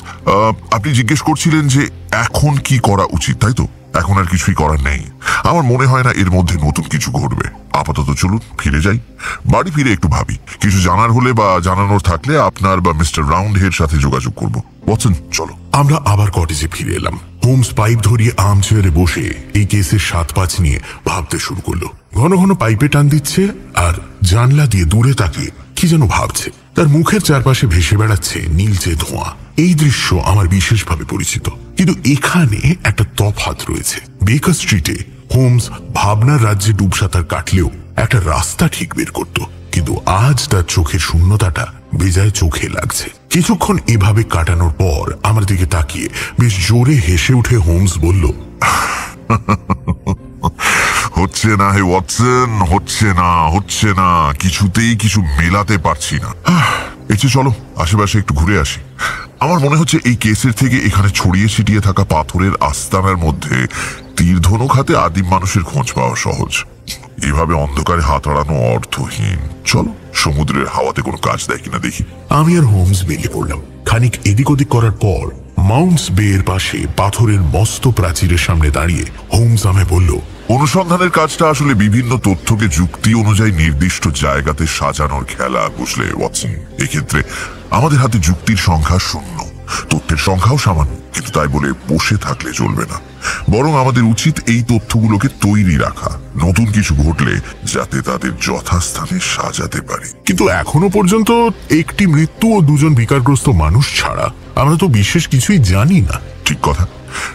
আপনি জিজ্ঞেস করছিলেন যে এখন কি করা উচিত, তাই তো? এখন আর কিছুই করার নেই। আমার মনে হয় না এর মধ্যে নতুন কিছু ঘটবে। আপাতত চলুন ফিরে যাই, বাড়ি ফিরে একটু ভাবি। কিছু জানার হলে বা জানানোর থাকলে আপনার বা মিস্টার রাউন্ডহেড সাথে যোগাযোগ করবো। ওয়াটসন, চলো। আমরা আবার কটেজে ফিরে এলাম। হোমস পাইপ ধরিয়ে আর্ম চেয়ারে বসে এই কেসের 7-5 নিয়ে ভাবতে শুরু করলো। ঘন ঘন পাইপে টান দিচ্ছে আর জানলা দিয়ে দূরে তাকিয়ে কি যেন ভাবছে। তার মুখের চারপাশে ভেসে বেড়াচ্ছে নীলচে ধোঁয়া। এই দৃশ্য আমার বিশেষভাবে পরিচিত, কিন্তু এখানে একটা তফাৎ রয়েছে। বেকার স্ট্রিটে হোমস ভাবনার রাজ্যে ডুবসাঁতার কাটলেও একটা রাস্তা ঠিক বের করত, কিন্তু আজ তার চোখের শূন্যতাটা বেজায় চোখে লাগছে। কিছুক্ষণ এভাবে কাটানোর পর আমার দিকে তাকিয়ে বেশ জোরে হেসে উঠে হোমস বলল, হচ্ছে না হে ওয়াটসন, হচ্ছে না, কিছুতেই কিছু মেলাতে পারছি না। এসে চলো আশেপাশে একটু ঘুরে আসি। আমার মনে হচ্ছে এই কেসের থেকে এখানে ছড়িয়ে ছিটিয়ে থাকা পাথরের আস্তানার মধ্যে তীর ধনুক হাতে আদিম মানুষের খোঁজ পাওয়া সহজ। এভাবে অন্ধকারে হাত আড়ানো অর্থহীন। চলো সমুদ্রের হাওয়াতে কোনো কাজ দেয় কিনা দেখি। আমি আর হোমস বেরিয়ে পড়লাম। খানিক এদিক ওদিক করার পর মাউন্টস বে এর পাশে পাথরের মস্ত প্রাচীরের সামনে দাঁড়িয়ে হোমস আমায় বলল, অনুসন্ধানের কাজটা আসলে বিভিন্ন তথ্যকে যুক্তি অনুযায়ী নির্দিষ্ট জায়গাতে সাজানোর খেলা, বুঝলে ওয়াটসন। এক্ষেত্রে আমাদের হাতে যুক্তির সংখ্যা 0, তথ্যের সংখ্যাও সামান্য, কিন্তু তাই বলে বসে থাকলে চলবে না। বরং আমাদের উচিত এই তথ্যগুলোকে তৈরি রাখা, নতুন কিছু ঘটলে যাতে তাদের যথাস্থানে সাজাতে পারি। কিন্তু এখনো পর্যন্ত একটি মৃত্যু ও 2জন বিকারগ্রস্ত মানুষ ছাড়া আমরা তো বিশেষ কিছুই জানি না। ঠিক কথা।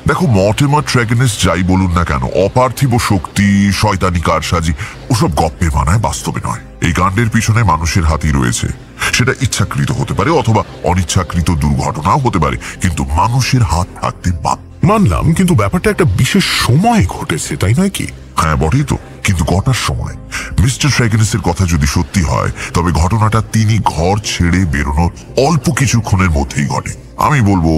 দেখো, মর্টিমার ট্রেগেনেস যাই বলুন না কেন, অপার্থিব শক্তি, শয়তানি কারসাজি ওসব গপ্পে মানায়, বাস্তবে নয়। এই কাণ্ডের পিছনে মানুষের হাতই রয়েছে। সেটা ইচ্ছাকৃত হতে পারে অথবা অনিচ্ছাকৃত দুর্ঘটনাও হতে পারে, কিন্তু মানুষের হাত থাকতে বাধ্য। মানলাম, কিন্তু ব্যাপারটা একটা বিশেষ সময় ঘটেছে, তাই নয় কি? হ্যাঁ বটেই তো, কিন্তু কটার সময়? মিস্টার ট্রেগেনিসের কথা যদি সত্যি হয় তবে ঘটনাটা তিনি ঘর ছেড়ে বেরোনোর অল্প কিছুক্ষণের মধ্যেই ঘটে। আমি বলবো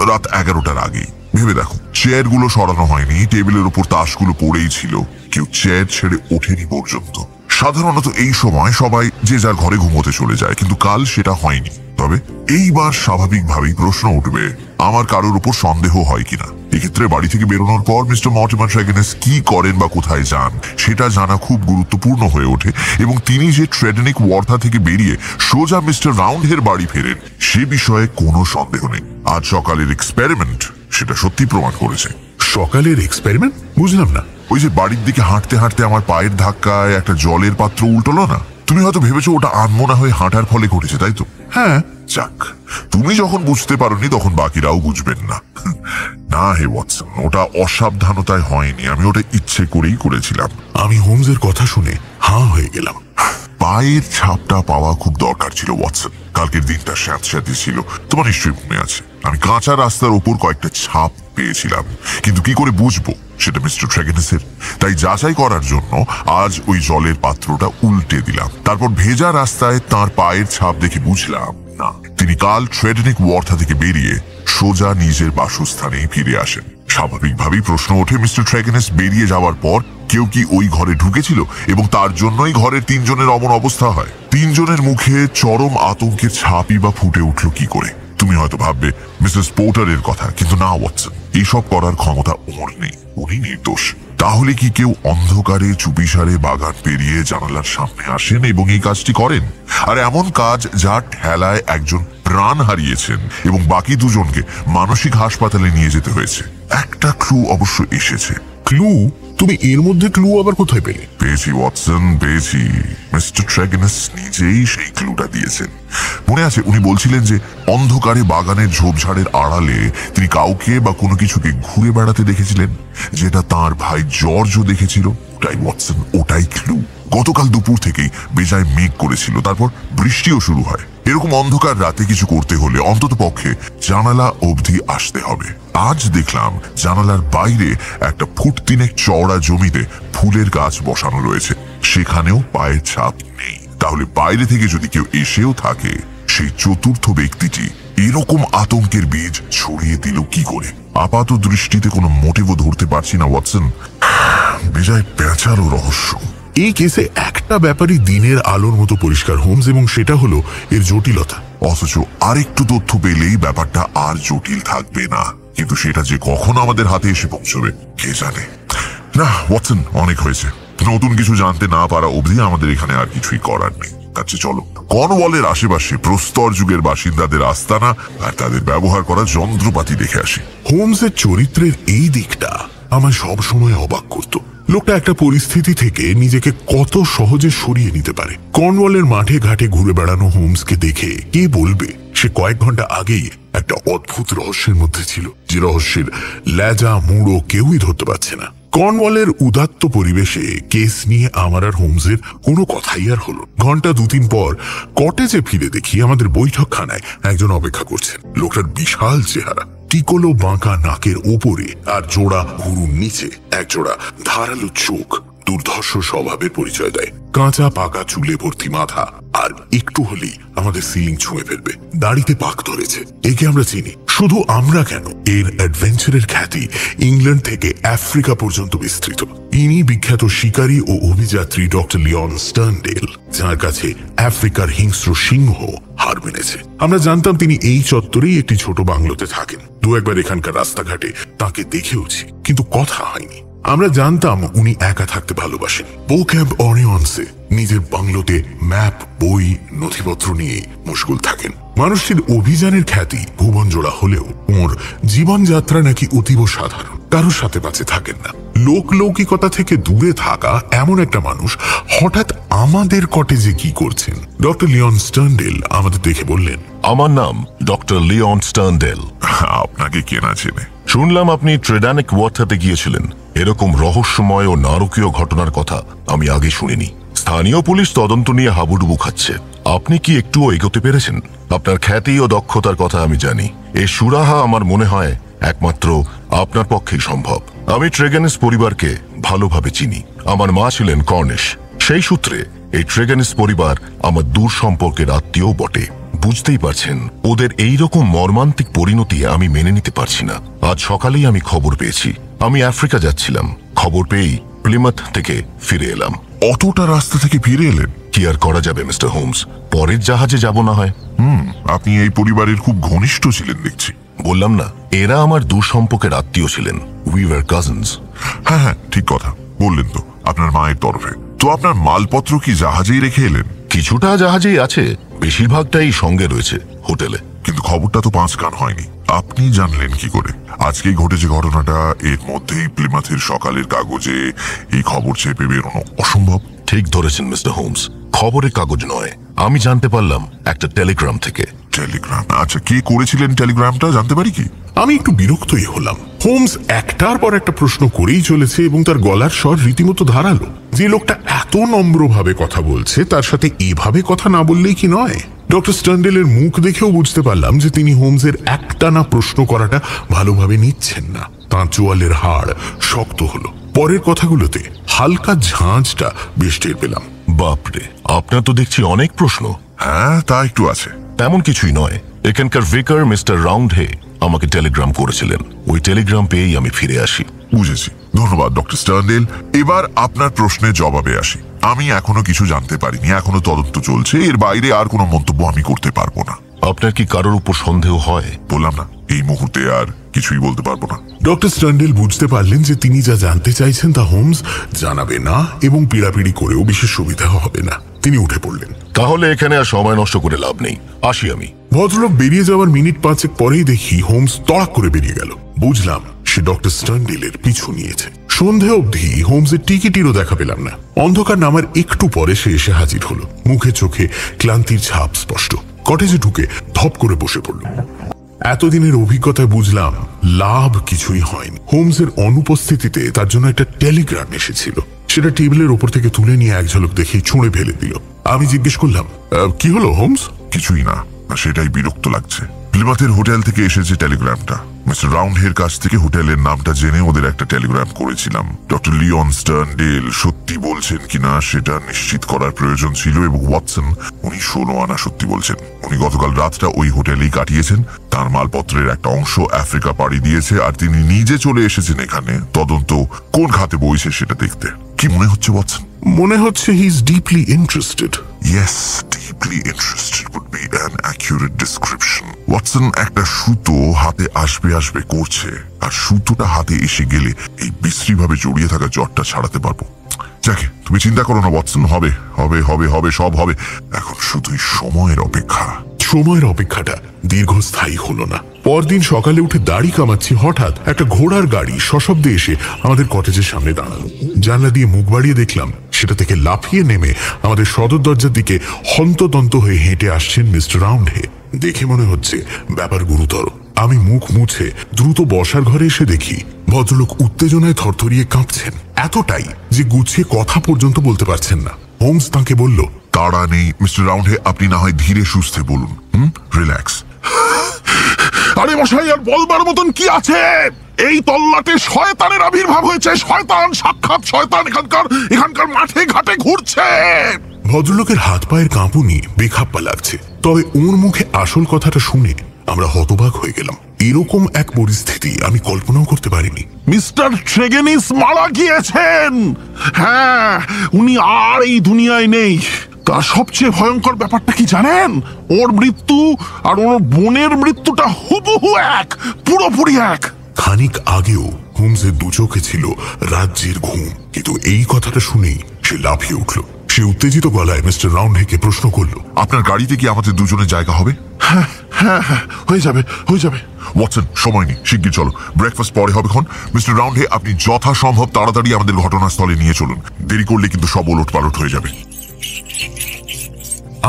রাত 11টার আগেই। ভেবে দেখো, চেয়ারগুলো সরানো হয়নি, টেবিলের উপর তাসগুলো পড়েই ছিল, কেউ চেয়ার ছেড়ে ওঠেনি পর্যন্ত। সাধারণত এই সময় সবাই যে যার ঘরে ঘুমোতে চলে যায়, কিন্তু কাল সেটা হয়নি। তবে এইবার স্বাভাবিকভাবেই প্রশ্ন উঠবে আমার কারোর উপর সন্দেহ হয় কিনা। এক্ষেত্রে বাড়ি থেকে বেরোনোর পর মিস্টার মর্টিমার ট্রেগেনিস কি করেন বা কোথায় যান সেটা জানা খুব গুরুত্বপূর্ণ হয়ে ওঠে, এবং তিনি যে ট্রেডেনিক ওয়ার্থা থেকে বেরিয়ে সোজা মিস্টার রাউন্ডের বাড়ি ফেরেন সে বিষয়ে কোনো সন্দেহ নেই। আজ সকালের এক্সপেরিমেন্ট সেটা সত্যি প্রমাণ করেছে। সকালের এক্সপেরিমেন্ট? বুঝলাম না। ওই যে বাড়ির দিকে হাঁটতে হাঁটতে আমার পায়ের ধাক্কায় একটা জলের পাত্র উল্টলো না, তুমি হয়তো ভেবেছো ওটা আনমনা হয়ে হাঁটার ফলে ঘটেছে, তাই তো? হ্যাঁ। যাক, তুমি যখন বুঝতে পারোনি তখন বাকিরাও বুঝবেন না। না হে ওয়াটসন, ওটা অসাবধানতায় হয়নি, আমি ওটা ইচ্ছে করেই করেছিলাম। আমি হোমসের কথা শুনে হাঁ হয়ে গেলাম। পায়ের ছাপটা পাওয়া খুব দরকার ছিল ওয়াটসন। কালকের দিনটা স্যাঁতস্যাঁতে ছিল, তোমার নিশ্চয়ই মনে আছে। আমি কাঁচা রাস্তার ওপর কয়েকটা ছাপ পেয়েছিলাম, কিন্তু কি করে বুঝবো সেটা মিস্টার ট্রেগেনিসের? তাই যাচাই করার জন্য আজ ওই জলের পাত্রটা উল্টে দিলাম। তারপর ভেজা রাস্তায় তার পায়ের ছাপ দেখে বুঝলাম না, তিনি কাল ট্রেডেনিক ওয়ার্থা থেকে বেরিয়ে সোজা নিজের বাসস্থানেই ফিরে আসেন। স্বাভাবিকভাবেই প্রশ্ন ওঠে, মিস্টার ট্রেগেনিস বেরিয়ে যাওয়ার পর কেউ কি ওই ঘরে ঢুকেছিল এবং তার জন্যই ঘরের তিনজনের অমন অবস্থা হয়? তিনজনের মুখে চরম আতঙ্কের ছাপই বা ফুটে উঠল কি করে? তুমি হয়তো ভাববে মিসেস পোর্টারের কথা, কিন্তু না ওয়াটসন, এইসব করার ক্ষমতা ওর নেই, উনি নির্দোষ। তাহলে কি কেউ অন্ধকারে চুপিসারে বাগান পেরিয়ে জানালার সামনে আসেন এবং এই কাজটি করেন? আর এমন কাজ যার ঠেলায় একজন প্রাণ হারিয়েছেন এবং বাকি দুজনকে মানসিক হাসপাতালে নিয়ে যেতে হয়েছে। একটা ক্লু অবশ্য এসেছে। ক্লু? তুমি এর মধ্যে ক্লু আবার কোথায় পেলে? পেয়েছি ওয়াটসন, পেয়েছি। মিস্টার ট্রেগেনিস নিজেই সেই ক্লুটা দিয়েছেন। মনে আছে, উনি বলছিলেন যে অন্ধকারে বাগানের ঝোপঝাড়ের আড়ালে তিনি কাউকে বা কোনো কিছুকে ঘুরে বেড়াতে দেখেছিলেন, যেটা তার ভাই জর্জও দেখেছিল। ওটাই ওয়াটসন, ওটাই ক্লু। গতকাল দুপুর থেকেই বেজায় মেঘ করেছিল, তারপর বৃষ্টিও শুরু হয়। এরকম অন্ধকার রাতে কিছু করতে হলে অন্তত পক্ষে জানালা অবধি আসতে হবে। আজ দেখলাম জানালার বাইরে একটা ফুট 3 চওড়া জমিতে ফুলের গাছ বসানো রয়েছে, সেখানেও পায়ের ছাপ নেই। তাহলে বাইরে থেকে যদি কেউ এসেও থাকে, সেই চতুর্থ ব্যক্তিটি এরকম আতঙ্কের বীজ ছড়িয়ে দিল কি করে? আপাত দৃষ্টিতে কোনো মোটিভও ধরতে পারছি না ওয়াটসন। বেজায় পেঁচারও রহস্য। এই কেসে একটা ব্যাপারই দিনের আলোর মতো পরিষ্কার হোমস, এবং সেটা হলো এর জটিলতা। অথচ আরেকটু তথ্য পেলেই ব্যাপারটা আর জটিল থাকবে না, কিন্তু সেটা যে কখন আমাদের হাতে এসে পৌঁছবে কে জানে। না ওয়াটসন, অনেক হয়েছে। নতুন কিছু জানতে না পারা অবধি আমাদের এখানে আর কিছুই করার নেই। তার চেয়ে চলো কর্নওয়ালের আশেপাশে প্রস্তর যুগের বাসিন্দাদের আস্তানা আর তাদের ব্যবহার করা যন্ত্রপাতি দেখে আসি। হোমসের চরিত্রের এই দিকটা আমার সবসময় অবাক করত। লোকটা একটা পরিস্থিতি থেকে নিজেকে কত সহজে সরিয়ে নিতে পারে। কর্নওয়ালের মাঠে ঘাটে ঘুরে বেড়ানো হোমসকে দেখে কে বলবে সে কয়েক ঘন্টা আগেই একটা অদ্ভুত রহস্যের মধ্যে ছিল, যে রহস্যের লেজা মুড়ো কেউই ধরতে পারছে না। কর্নওয়ালের উদাত্ত পরিবেশে কেস নিয়ে আমার আর হোমসের কোনো কথাই আর হলো। ঘন্টা 2-3 পর কটেজে ফিরে দেখি আমাদের বৈঠকখানায় একজন অপেক্ষা করছেন। লোকটার বিশাল চেহারা, টিকলো বাঁকা নাকের ওপরে আর জোড়া হুরুর নিচে একজোড়া ধারালো চোখ দুর্ধর্ষ স্বভাবের পরিচয় দেয়। কাঁচা পাকা চুলে ভর্তি মাথা, আর একটু হলেই আমাদের সিলিং ছুঁয়ে ফেলবে। দাড়িতে পাক ধরেছে। একে আমরা চিনি। শুধু আমরা কেন, এর অ্যাডভেঞ্চারের খ্যাতি ইংল্যান্ড থেকে আফ্রিকা পর্যন্ত বিস্তৃত। ইনি বিখ্যাত শিকারী ও অভিযাত্রী ডক্টর লিওন স্টার্নডেল, যার কাছে আফ্রিকার হিংস্র সিংহ হার মেনেছে। আমরা জানতাম তিনি এই চত্বরেই একটি ছোট বাংলোতে থাকেন। 2-1 এখানকার রাস্তাঘাটে তাকে দেখেওছি, কিন্তু কথা হয়নি। আমরা জানতাম উনি একা থাকতে ভালোবাসেন। বোক্যাম্প অরিয়ন্সে নিজের বাংলোতে ম্যাপ, বই, নথিপত্র নিয়ে মশগুল থাকেন। মানুষটির অভিযানের খ্যাতি ভুবন জোড়া হলেও ওর জীবনযাত্রা নাকি অতীব সাধারণ। কারোর সাথে পাচে থাকেন না। লোকলৌকিকতা থেকে দূরে থাকা এমন একটা মানুষ হঠাৎ আমাদের কটেজে কি করছেন? ডক্টর লিওন স্টার্নডেল আমাদের দেখে বললেন, আমার নাম ডক্টর লিওন স্টার্নডেল। আপনাকে কেনা চেনে? শুনলাম আপনি ট্রেডানিক ওয়ার্থাতে গিয়েছিলেন। এরকম রহস্যময় ও নারকীয় ঘটনার কথা আমি আগে শুনিনি। স্থানীয় পুলিশ তদন্ত নিয়ে হাবুডুবু খাচ্ছে। আপনি কি একটুও এগোতে পেরেছেন? আপনার খ্যাতি ও দক্ষতার কথা আমি জানি। এই সুরাহা আমার মনে হয় একমাত্র আপনার পক্ষেই সম্ভব। আমি ট্রেগেনিস পরিবারকে ভালোভাবে চিনি। আমার মা ছিলেন কর্নিশ। সেই সূত্রে এই ট্রেগেনিস পরিবার আমার দূর সম্পর্কের আত্মীয় বটে। বুঝতেই পারছেন, ওদের এই রকম মর্মান্তিক পরিণতি আমি মেনে নিতে পারছি না। আজ সকালেই আমি খবর পেয়েছি। আমি আফ্রিকা যাচ্ছিলাম, খবর পেয়েই প্লিমাথ থেকে ফিরে এলাম। অতটা রাস্তা থেকে ফিরে এলেন? কি আর করা যাবে মিস্টার হোমস, পরের জাহাজে যাব না হয়। আপনি এই পরিবারের খুব ঘনিষ্ঠ ছিলেন দেখছি। বললাম না, এরা আমার দূর সম্পর্কের আত্মীয় ছিলেন। We were cousins. হ্যাঁ হ্যাঁ, ঠিক কথা বললেন তো, আপনার মায়ের তরফে। তো আপনার মালপত্র কি জাহাজেই রেখে এলেন? কিছুটা জাহাজেই আছে, বেশিরভাগটাই সঙ্গে রয়েছে হোটেলে। কিন্তু খবরটা তো 5 কান হয়নি। আপনি জানলেন কি করে? আজকেই ঘটেছে ঘটনাটা, এর মধ্যেই প্লিমাথের সকালের কাগজে এই খবর চেপে বেরোনো অসম্ভব। ঠিক ধরেছেন মিস্টার হোমস, খবরের কাগজ নয়, আমি জানতে পারলাম একটা টেলিগ্রাম থেকে। টেলিগ্রাম? আচ্ছা, কে করেছিলেন টেলিগ্রামটা, জানতে পারি কি? আমি একটু বিরক্তই হলাম। হোমস একটার পর একটা প্রশ্ন করেই চলেছে এবং তার গলার স্বর রীতিমতো ধারালো। যে লোকটা এত নম্রভাবে কথা বলছে তার সাথে এভাবে কথা না বললেই কি নয়। ডক্টর স্টান্ডেলের মুখ দেখেও বুঝতে পারলাম যে তিনি হোমসের একটানা প্রশ্ন করাটা ভালোভাবে নিচ্ছেন না। তাঁর চোয়ালের হাড় শক্ত হলো। পরের কথাগুলোতে হালকা ঝাঁঝটা বেশ টের পেলাম। বাপরে, আপনার তো দেখছি অনেক প্রশ্ন। হ্যাঁ, তা একটু আছে। তেমন কিছুই নয়। এখানকার ভিকার মিস্টার রাউন্ডহে আমাকে টেলিগ্রাম করেছিলেন। ওই টেলিগ্রাম পেয়েই আমি ফিরে আসি। বুঝেছি, ধন্যবাদ ডক্টর স্টার্নডেল। এবার আপনার প্রশ্নের জবাবে আসি। আমি এখনো কিছু জানতে পারিনি, এখনো তদন্ত চলছে। এর বাইরে আর কোনো মন্তব্য আমি করতে পারবো না। আপনার কি কারোর উপর সন্দেহ হয়? বললাম না, এই মুহূর্তে আর কিছুই বলতে পারবো না। ডক্টর স্টান্ডেল বুঝতে পারলেন যে তিনি যা জানতে চাইছেন তা হোমস জানাবে না এবং পিড়াপিড়ি করেও বিশেষ সুবিধা হবে না। তিনি উঠে পড়লেন। তাহলে এখানে আর সময় নষ্ট করে লাভ নেই, আসি আমি। ভদ্রলোক বেরিয়ে যাওয়ার মিনিট 5 পরেই দেখি হোমস তড়াক করে বেরিয়ে গেল। বুঝলাম সে ডক্টর স্টান্ডেলের পিছু নিয়েছে। সন্ধে অবধি হোমসের টিকিটিরও দেখা পেলাম না। অন্ধকার নামার একটু পরে সে এসে হাজির হলো। মুখে চোখে ক্লান্তির ছাপ স্পষ্ট। কটেজে ঢুকে ধপ করে বসে পড়ল। এতদিনের অভিজ্ঞতায় বুঝলাম লাভ কিছুই হয়নি। হোমসের অনুপস্থিতিতে তার জন্য একটা টেলিগ্রাম এসেছিল। সেটা টেবিলের ওপর থেকে তুলে নিয়ে এক ঝলক দেখেই ছুঁড়ে ফেলে দিল। আমি জিজ্ঞেস করলাম, কি হলো হোমস? কিছুই না, সেটাই বিরক্ত লাগছে। প্লিমাথের হোটেল থেকে এসেছে টেলিগ্রামটা। মিস্টার রাউন্ডহের কাছ থেকে হোটেলের নামটা জেনে ওদের একটা টেলিগ্রাম করেছিলাম। ডক্টর লিওন স্টার্নডেল সত্যি বলছেন কিনা সেটা নিশ্চিত করার প্রয়োজন ছিল, এবং ওয়াটসন উনি 16 আনা সত্যি বলছেন। উনি গতকাল রাতটা ওই হোটেলেই কাটিয়েছেন। তার মালপত্রের একটা অংশ আফ্রিকা পাড়ি দিয়েছে, আর তিনি নিজে চলে এসেছেন এখানে তদন্ত কোন খাতে বইছে সেটা দেখতে। কি মনে হচ্ছে ওয়াটসন? মনে হচ্ছে he is deeply interested. Yes, deeply interested would be an accurate description. Watson, একটা সুতো হাতে আসবে করছে, আর সুতোটা হাতে এসে গেলে এই বিশ্রীভাবে জড়িয়ে থাকা জ্বরটা ছাড়াতে পারবো। যাকে, তুমি চিন্তা করো না ওয়াটসন, হবে হবে হবে হবে সব হবে। এখন শুধুই সময়ের অপেক্ষা। সময়ের অপেক্ষাটা দীর্ঘস্থায়ী হলো না। পরদিন সকালে উঠে দাড়ি কামাচ্ছি, হঠাৎ একটা ঘোড়ার গাড়ি সশব্দে এসে আমাদের কটেজের সামনে দাঁড়ালো। জানলা দিয়ে মুখ বাড়িয়ে দেখলাম সেটা থেকে লাফিয়ে নেমে আমাদের সদর দরজার দিকে হন্তদন্ত হয়ে হেঁটে আসছেন মিস্টার রাউন্ডহে। দেখে মনে হচ্ছে ব্যাপার গুরুতর। আমি মুখ মুছে দ্রুত বসার ঘরে এসে দেখি ভদ্রলোক উত্তেজনায় থরথরিয়ে কাঁপছেন, এতটাই যে গুছিয়ে কথা পর্যন্ত বলতে পারছেন না। হোমস তাঁকে বলল, তাড়া নেই মিস্টার রাউন্ডহে, আপনি না হয় ধীরে সুস্থে বলুন। রিল্যাক্স। আরে মশাই, আর বলবার মতন কি আছে? এই তল্লাটে শয়তানের আবির্ভাব হয়েছে। শয়তান, সাক্ষাৎ শয়তান এখানকার মাঠে ঘাটে ঘুরছে। ভদ্রলোকের হাত পায়ের কাঁপুনি বেখাপ্পা লাগছে, তবে ওর মুখে আসল কথাটা শুনে আমরা হতবাক হয়ে গেলাম। এরকম এক পরিস্থিতি আমি কল্পনাও করতে পারিনি। মিস্টার ট্রেগেনিস মারা গিয়েছেন। হ্যাঁ, উনি আর এই দুনিয়ায় নেই। তার সবচেয়ে ভয়ঙ্কর ব্যাপারটা কি জানেন? ওর মৃত্যু আর ওর বোনের মৃত্যুটা হুবহু এক, পুরোপুরি এক। খানিক আগেও হোমসের দু চোখে ছিল রাজ্যের ঘুম, কিন্তু এই কথাটা শুনেই সে লাফিয়ে উঠল। সে উত্তেজিত গলায় মিস্টার রাউন্ডহেকে প্রশ্ন করল, আপনার গাড়িতে কি আমাদের দুজনের জায়গা হবে? হ্যাঁ হ্যাঁ হ্যাঁ, হয়ে যাবে হয়ে যাবে। ওয়াটসন, সময় নেই, শিগগির চলো, ব্রেকফাস্ট পরে হবে। মিস্টার রাউন্ডহে, আপনি যথাসম্ভব তাড়াতাড়ি আমাদের ঘটনাস্থলে নিয়ে চলুন। দেরি করলে কিন্তু সব ওলটপালট হয়ে যাবে।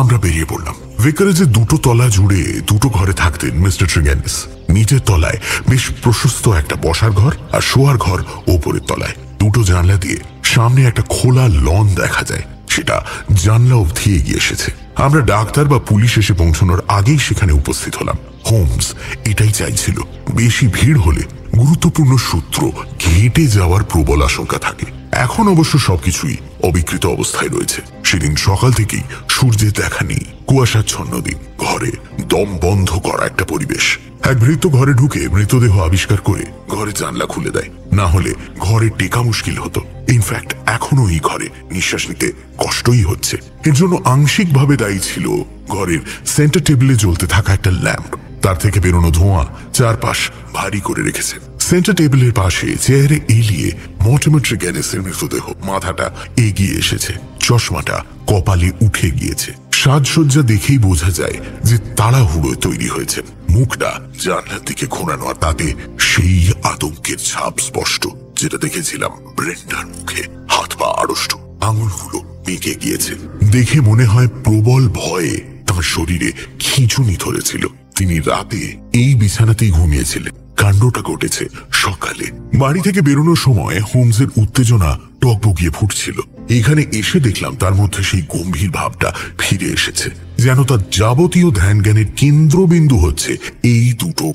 আমরা বেরিয়ে পড়লাম। ভিকারেজের দুটো তলা জুড়ে দুটো ঘরে থাকতেন মিস্টার ট্রেগেনিস। নিচের তলায় বেশ প্রশস্ত একটা বসার ঘর, আর শোয়ার ঘর ওপরের তলায়। দুটো জানলা দিয়ে সামনে একটা খোলা লন দেখা যায়, সেটা জানলা অবধি এগিয়ে এসেছে। আমরা ডাক্তার বা পুলিশ এসে পৌঁছানোর আগেই সেখানে উপস্থিত হলাম। হোমস এটাই চাইছিল, বেশি ভিড় হলে গুরুত্বপূর্ণ সূত্র ঘেঁটে যাওয়ার প্রবল আশঙ্কা থাকে। এখন অবশ্য সবকিছুই অবিকৃত অবস্থায় রয়েছে। সেদিন সকাল থেকেই সূর্যের দেখা নেই, কুয়াশাচ্ছন্ন দিন, ঘরে দম বন্ধ করা একটা পরিবেশ। এক ভৃত্য ঘরে ঢুকে মৃতদেহ আবিষ্কার করে ঘরে জানলা খুলে দেয়, না হলে ঘরে টেকা মুশকিল হতো। ইনফ্যাক্ট এখনো এই ঘরে নিঃশ্বাস নিতে কষ্টই হচ্ছে। এর জন্য আংশিকভাবে দায়ী ছিল ঘরের সেন্টার টেবিলে জ্বলতে থাকা একটা ল্যাম্প। তার থেকে বেরোনো ধোঁয়া চারপাশ ভারী করে রেখেছে। সেন্টার টেবিলের পাশে চেয়ারে এলিয়ে মর্টিমার ট্রেগেনিসের মৃতদেহ। মাথাটা এগিয়ে এসেছে, চশমাটা কপালে উঠে গিয়েছে। সাজসজ্জা দেখেই বোঝা যায় যে তাড়াহুড়োয় তৈরি হয়েছে। মুখটা জানলার দিকে ঘোরানো, আর তাতে সেই আতঙ্কের ছাপ স্পষ্ট যেটা দেখেছিলাম ব্রেন্ডার মুখে। হাত পা আড়ষ্ট, আঙুলগুলো বেঁকে গিয়েছে। দেখে মনে হয় প্রবল ভয়ে তার শরীরে খিঁচুনি ধরেছিল। তিনি রাতে এই বিছানাতেই ঘুমিয়েছিলেন। কাণ্ডটা ঘটেছে সকালে। বাড়ি থেকে বেরোনোর সময় হোমসের উত্তেজনা টকবগিয়ে ফুটছিল। এখানে এসে দেখলাম তার মধ্যে সেই গম্ভীর ভাবটা ফিরে এসেছে, যেন তার যাবতীয় ধ্যান জ্ঞানের কেন্দ্রবিন্দু হচ্ছে এই দুটো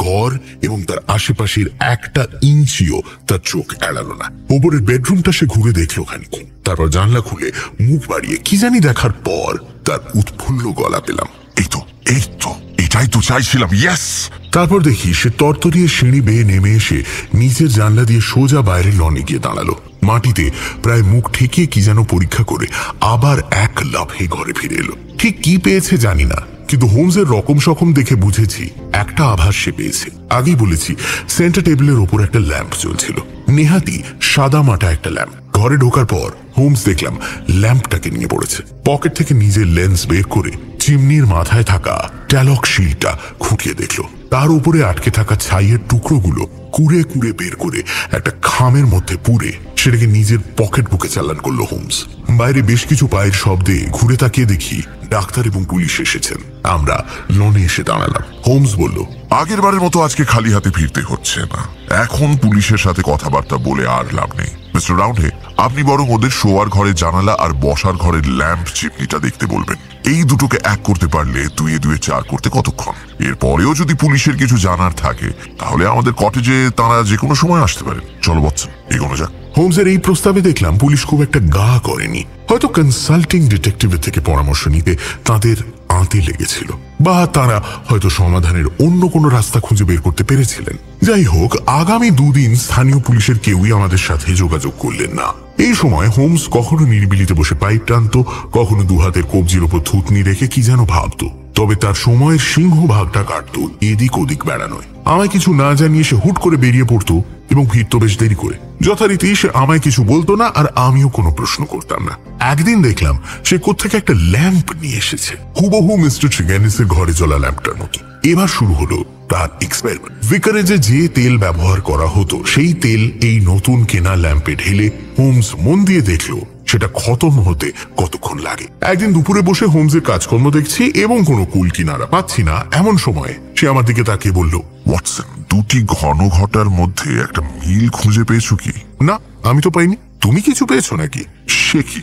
ঘর এবং তার আশেপাশের একটা ইঞ্চিও তার চোখ এড়ালো না। ওপরের বেডরুমটা সে ঘুরে দেখলো খানিক, তারপর জানলা খুলে মুখ বাড়িয়ে কি জানি দেখার পর তার উৎফুল্ল গলা পেলাম, এই তো এটাই তো চাইছিলাম, ইয়েস। তারপর দেখি সে তরতরিয়ে সিঁড়ি বেয়ে নেমে এসে নিচের জানলা দিয়ে সোজা বাইরের লনে গিয়ে দাঁড়ালো। মাটিতে প্রায় মুখ ঠেকিয়ে কি যেন পরীক্ষা করে আবার এক লাফে ঘরে ফিরে এলো। ঠিক কি পেয়েছে জানি না, কিন্তু হোমসের রকম সকম দেখে বুঝেছি একটা আভাস সে পেয়েছে। আগেই বলেছি সেন্টার টেবিলের ওপর একটা ল্যাম্প জ্বলছিল, নেহাতি সাদা মাটা একটা ল্যাম্প। ঘরে ঢোকার পর হোমস দেখলাম ল্যাম্পটাকে নিয়ে পড়েছে। পকেট থেকে নিজের লেন্স বের করে চিমনির মাথায় থাকা ট্যালক শিলটা খুঁটিয়ে দেখলো। তার উপরে আটকে থাকা ছাইয়ের টুকরোগুলো কুড়ে কুড়ে বের করে একটা খামের মধ্যে পুরে সেটাকে নিজের পকেট বুকে চালান করলো হোমস। বাইরে বেশ কিছু পায়ের শব্দে ঘুরে তাকিয়ে দেখি ডাক্তার এবং পুলিশ এসেছেন। আমরা লনে এসে দাঁড়ালাম। হোমস বলল, আগের বারের মতো আজকে খালি হাতে ফিরতে হচ্ছে না। এখন পুলিশের সাথে কথাবার্তা বলে আর লাভ নেই। মিস্টার রাউন্ডে, আপনি বরং ওদের শোয়ার ঘরের জানালা আর বসার ঘরের ল্যাম্প চিমনিটা দেখতে বলবেন। এই দুটোকে এক করতে পারলে 2 4 করতে কতক্ষণ? এরপরেও যদি পুলিশের কিছু জানার থাকে তাহলে আমাদের কটেজে তারা যে কোনো সময় আসতে পারে। চলো বৎসন, এগোনো যাক। হোমসের এই প্রস্তাবে দেখলাম পুলিশ খুব একটা গা করেনি। হয়তো কনসাল্টিং ডিটেকটিভের থেকে পরামর্শ নিতে তাদের আঁতে লেগেছিল, বা তারা হয়তো সমাধানের অন্য কোনো রাস্তা খুঁজে বের করতে পেরেছিলেন। যাই হোক, আগামী 2 দিন স্থানীয় পুলিশের কেউই আমাদের সাথে যোগাযোগ করলেন না। এই সময় হোমস কখনো নিরিবিলিতে বসে পাইপ টানত, কখনো 2 হাতের কবজির ওপর থুতনি রেখে কি যেন ভাবত। তবে তার সময়ের সিংহভাগটা কাটত এদিক ওদিক বেড়ানোয়। আমায় কিছু না জানিয়ে সে হুট করে বেরিয়ে পড়তো এবং ফিরত বেশ দেরি করে। যথারীতি সে আমায় কিছু বলতো না, আর আমিও কোনো প্রশ্ন করতাম না। একদিন দেখলাম সে কোত্থেকে একটা ল্যাম্প নিয়ে এসেছে, হুবহু মিস্টার ট্রেগেনিসের ঘরে জ্বলা ল্যাম্পটার মতো। এবার শুরু হলো তার এক্সপেরিমেন্ট। ভিকারেজে যে তেল ব্যবহার করা হতো সেই তেল এই নতুন কেনা ল্যাম্পে ঢেলে হোমস মন দিয়ে দেখলো সেটা খতম হতে কতক্ষণ লাগে। একদিন দুপুরে বসে হোমসের কাজকর্ম দেখছি এবং কোনো কুল কিনারা পাচ্ছি না, এমন সময় সে আমার দিকে তাকিয়ে বলল, ওয়াটসন, 2টি ঘন ঘটার মধ্যে একটা মিল খুঁজে পেয়েছো কি? না, আমি তো পাইনি। তুমি কিছু পেয়েছো নাকি? সে কি,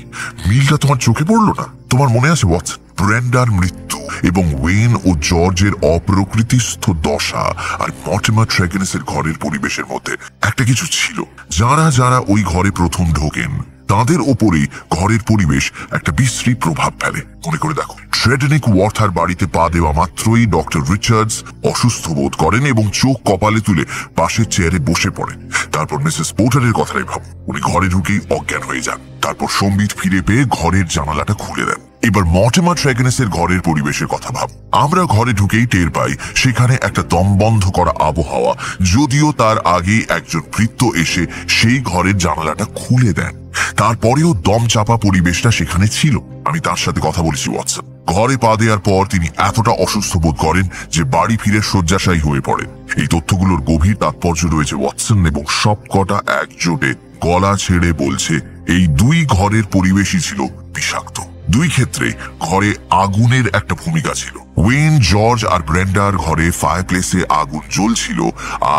মিলটা তোমার চোখে পড়লো না? তোমার মনে আছে ওয়াটসন, ব্রেন্ডার মৃত্যু এবং ওয়েন ও জর্জের অপ্রকৃতিস্থ দশা আর মর্টিমার ট্রেগেনিসের ঘরের পরিবেশের মধ্যে একটা কিছু ছিল। যারা যারা ওই ঘরে প্রথম ঢোকেন তাদের ওপরেই ঘরের পরিবেশ একটা বিশ্রী প্রভাব ফেলে। মনে করে দেখো, ট্রেডেনিক ওয়ার্থার বাড়িতে পা দেওয়া মাত্রই ডক্টর রিচার্ডস অসুস্থ বোধ করেন এবং চোখ কপালে তুলে পাশের চেয়ারে বসে পড়েন। তারপর মিসেস পোর্টারের কথাটাই ভাবো, উনি ঘরে ঢুকেই অজ্ঞান হয়ে যান। তারপর সম্বিত ফিরে পেয়ে ঘরের জানালাটা খুলে দেন। এবার মর্টিমার ট্রেগেনিসের ঘরের পরিবেশের কথা ভাব। আমরা ঘরে ঢুকেই টের পাই সেখানে একটা দমবন্ধ করা আবহাওয়া, যদিও তার আগে একজন ভৃত্য এসে সেই ঘরের জানালাটা খুলে দেন। তারপরেও দম চাপা পরিবেশটা সেখানে ছিল। আমি তার সাথে কথা বলেছি ওয়াটসন। ঘরে পা দেওয়ার পর তিনি এতটা অসুস্থ বোধ করেন যে বাড়ি ফিরে শয্যাশায়ী হয়ে পড়েন। এই তথ্যগুলোর গভীর তাৎপর্য রয়েছে ওয়াটসন, এবং সবকটা একজোটে গলা ছেড়ে বলছে এই 2 ঘরের পরিবেশই ছিল বিষাক্ত। 2 ক্ষেত্রে ঘরে আগুনের একটা ভূমিকা ছিল। ওয়েন, জর্জ আর ব্রেন্ডার ঘরে ফায়ারপ্লেসে আগুন জ্বলছিল,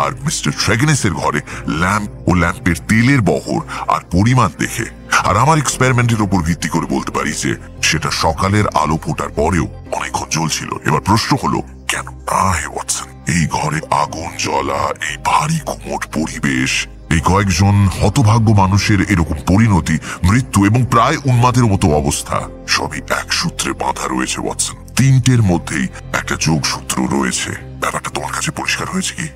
আর মিস্টার ট্রেগেনিসের ঘরে ল্যাম্প ও ল্যাম্পের তেলের বহর আর পরিমাণ দেখে আর আমার এক্সপেরিমেন্টের উপর ভিত্তি করে বলতে পারি যে সেটা সকালের আলো ফোটার পরেও অনেকক্ষণ জ্বলছিল। এবার প্রশ্ন হলো কেন? ওয়াটসন, এই ঘরে আগুন জ্বলা, এই ভারী কুমোট পরিবেশ, এই কয়েকজন হতভাগ্য মানুষের এরকম পরিণতি, মৃত্যু এবং প্রায় উন্মাদের মতো অবস্থা সবই এক সূত্রে বাঁধা রয়েছে ওয়াটসন। তিনটের মধ্যেই একটা যোগসূত্র রয়েছে। ব্যাপারটা তোমার কাছে পরিষ্কার হয়েছে কি?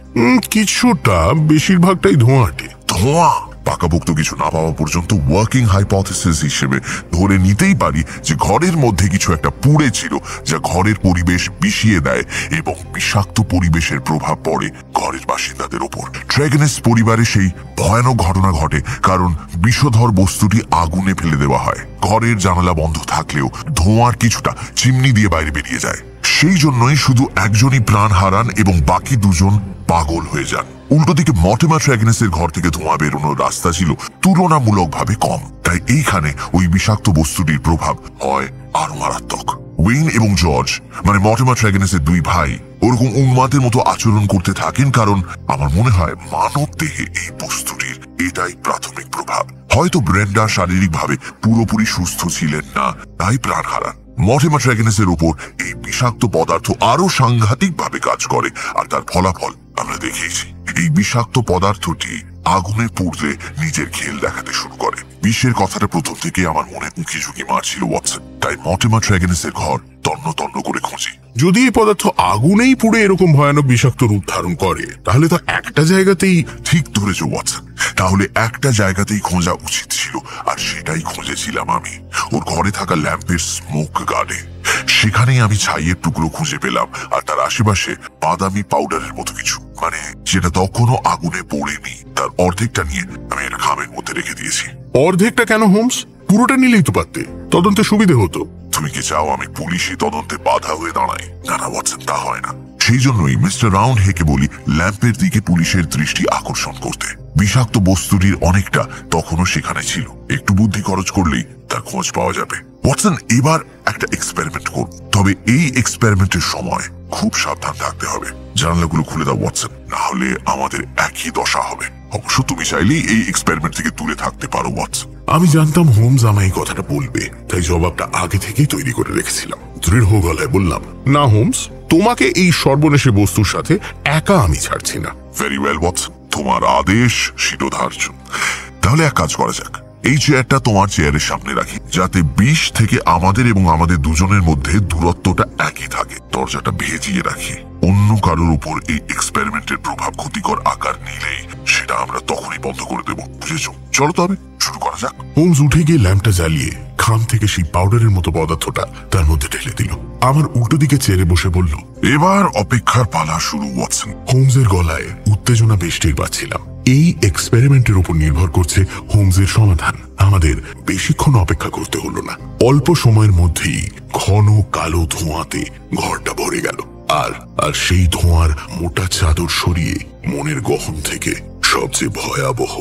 কিছুটা, বেশিরভাগটাই ধোঁয়াটে। ধোঁয়া? পাকাপোক্ত কিছু না পাওয়া পর্যন্ত ওয়ার্কিং হাইপোথেসিস হিসেবে ধরে নিতেই পারি যে ঘরের মধ্যে কিছু একটা পুড়ে ছিল, যা ঘরের পরিবেশ বিষিয়ে দেয় এবং বিষাক্ত পরিবেশের প্রভাব পড়ে ঘরের বাসিন্দাদের ওপর। ট্রেগেনেস পরিবারে সেই ভয়ানক ঘটনা ঘটে কারণ বিষধর বস্তুটি আগুনে ফেলে দেওয়া হয়। ঘরের জানালা বন্ধ থাকলেও ধোঁয়ার কিছুটা চিমনি দিয়ে বাইরে বেরিয়ে যায়। সেই জন্যই শুধু একজনই প্রাণ হারান এবং বাকি দুজন পাগল হয়ে যান। উল্টো দিকে মর্টিমার ট্রেগেনেসের ঘর থেকে ধোঁয়া বেরোনোর রাস্তা ছিল তুলনামূলকভাবে কম, তাই এইখানে ওই বিষাক্ত বস্তুটির প্রভাব হয় আরো মারাত্মক। ওয়েন এবং জর্জ, মানে মর্টিমার ট্রেগেনেসের দুই ভাই, ওরকম উন্মাদের মতো আচরণ করতে থাকেন কারণ আমার মনে হয় মানব দেহে এই বস্তুটির এটাই প্রাথমিক প্রভাব। হয়তো ব্রেন্ডা শারীরিকভাবে পুরোপুরি সুস্থ ছিলেন না, তাই প্রাণ হারান। মর্টিমার ট্রেগেনেসের উপর এই বিষাক্ত পদার্থ আরো সাংঘাতিক ভাবে কাজ করে, আর তার ফলাফল আমরা দেখেছি। এই বিষাক্ত পদার্থটি আগুনে পুড়লে নিজের খেল দেখাতে শুরু করে। বিশ্বের কথাটা প্রথম থেকে আমার মনে উঁকি ঝুঁকি মারছিল ওয়াটসন, তাই মর্টিমার ট্রেগেনেসের ঘর তন্ন তন্ন করে খুঁজি। যদি এই পদার্থ আগুনেই পুড়ে এরকম ভয়ানক বিষাক্ত রূপ ধারণ করে, তাহলে তো একটা জায়গাতেই। ঠিক ধরেছ ওয়াটসন, তাহলে একটা জায়গাতেই খোঁজা উচিত ছিল, আর সেটাই খুঁজেছিলাম আমি। ওর ঘরে থাকা ল্যাম্পের স্মোক গার্ডে। সেখানেই আমি ছাইয়ের টুকরো খুঁজে পেলাম, আর তার আশেপাশে বাদামি পাউডারের মতো কিছু, মানে যেটা তখনও আগুনে পড়েনি। তার অর্ধেকটা নিয়ে আমি একটা খামের মধ্যে রেখে দিয়েছি। অর্ধেকটা কেন হোমস? পুরোটা নিলেই তো পারতে, তদন্তে সুবিধে হতো। তুমি কি চাও আমি পুলিশি তদন্তে বাধা হয়ে দাঁড়াই? না না ওয়াটসন, তা হয় না। সেই জন্যই মিস্টার রাউন্ড হেকে বলি ল্যাম্পের দিকে পুলিশের দৃষ্টি আকর্ষণ করতে। বিষাক্ত বস্তুটির অনেকটা তখনও সেখানে ছিল, একটু বুদ্ধি খরচ করলেই তার খোঁজ পাওয়া যাবে। ওয়াটসন, এবার একটা এক্সপেরিমেন্ট করব, তবে এই এক্সপেরিমেন্টের সময় খুব সাবধান থাকতে হবে। জানালাগুলো খুলে দাও ওয়াটসন, না হলে আমাদের একই দশা হবে। অবশ্য তুমি চাইলেই এই এক্সপেরিমেন্ট থেকে দূরে থাকতে পারো ওয়াটসন। আমি জানতাম হোমস আমায় এই কথাটা বলবে, তাই জবাবটা আগে থেকেই তৈরি করে রেখেছিলাম। দৃঢ় গলায় বললাম, না হোমস, তোমাকে এই সর্বনেশে বস্তুর সাথে একা আমি ছাড়ছি না। ভেরি ওয়েল ওয়াটসন, তোমার আদেশ শিরোধার্য। তাহলে এক কাজ করা যাক, এই চেয়ারটা তোমার চেয়ারের সামনে রাখি, যাতে 20 থেকে আমাদের এবং আমাদের দুজনের মধ্যে দূরত্বটা একই থাকে। দরজাটা ভেজিয়ে রাখি। অন্য কারোর উপর এই এক্সপেরিমেন্টের প্রভাব ক্ষতিকর আকার নিলেই সেটা আমরা তখনই বন্ধ করে দেব, বুঝেছো? চলো তবে শুরু করা যাক। হোমস উঠে গিয়ে ল্যাম্পটা জ্বালিয়ে খাম থেকে সেই পাউডারের মতো পদার্থটা তার মধ্যে ঢেলে দিল। আমার উল্টো দিকে চেয়ারে বসে বলল, এবার অপেক্ষার পালা শুরু ওয়াটসন। হোমসের গলায় উত্তেজনা বেশ টের পাচ্ছিলাম। এই এক্সপেরিমেন্টের উপর নির্ভর করছে হোমসের সমাধান। আমাদের বেশিক্ষণ অপেক্ষা করতে হলো না। অল্প সময়ের মধ্যেই ঘন কালো ধোঁয়াতে ঘরটা ভরে গেল, আর সেই ধোঁয়ার মোটা চাদর সরিয়ে মনের গহন থেকে সবচেয়ে ভয়াবহ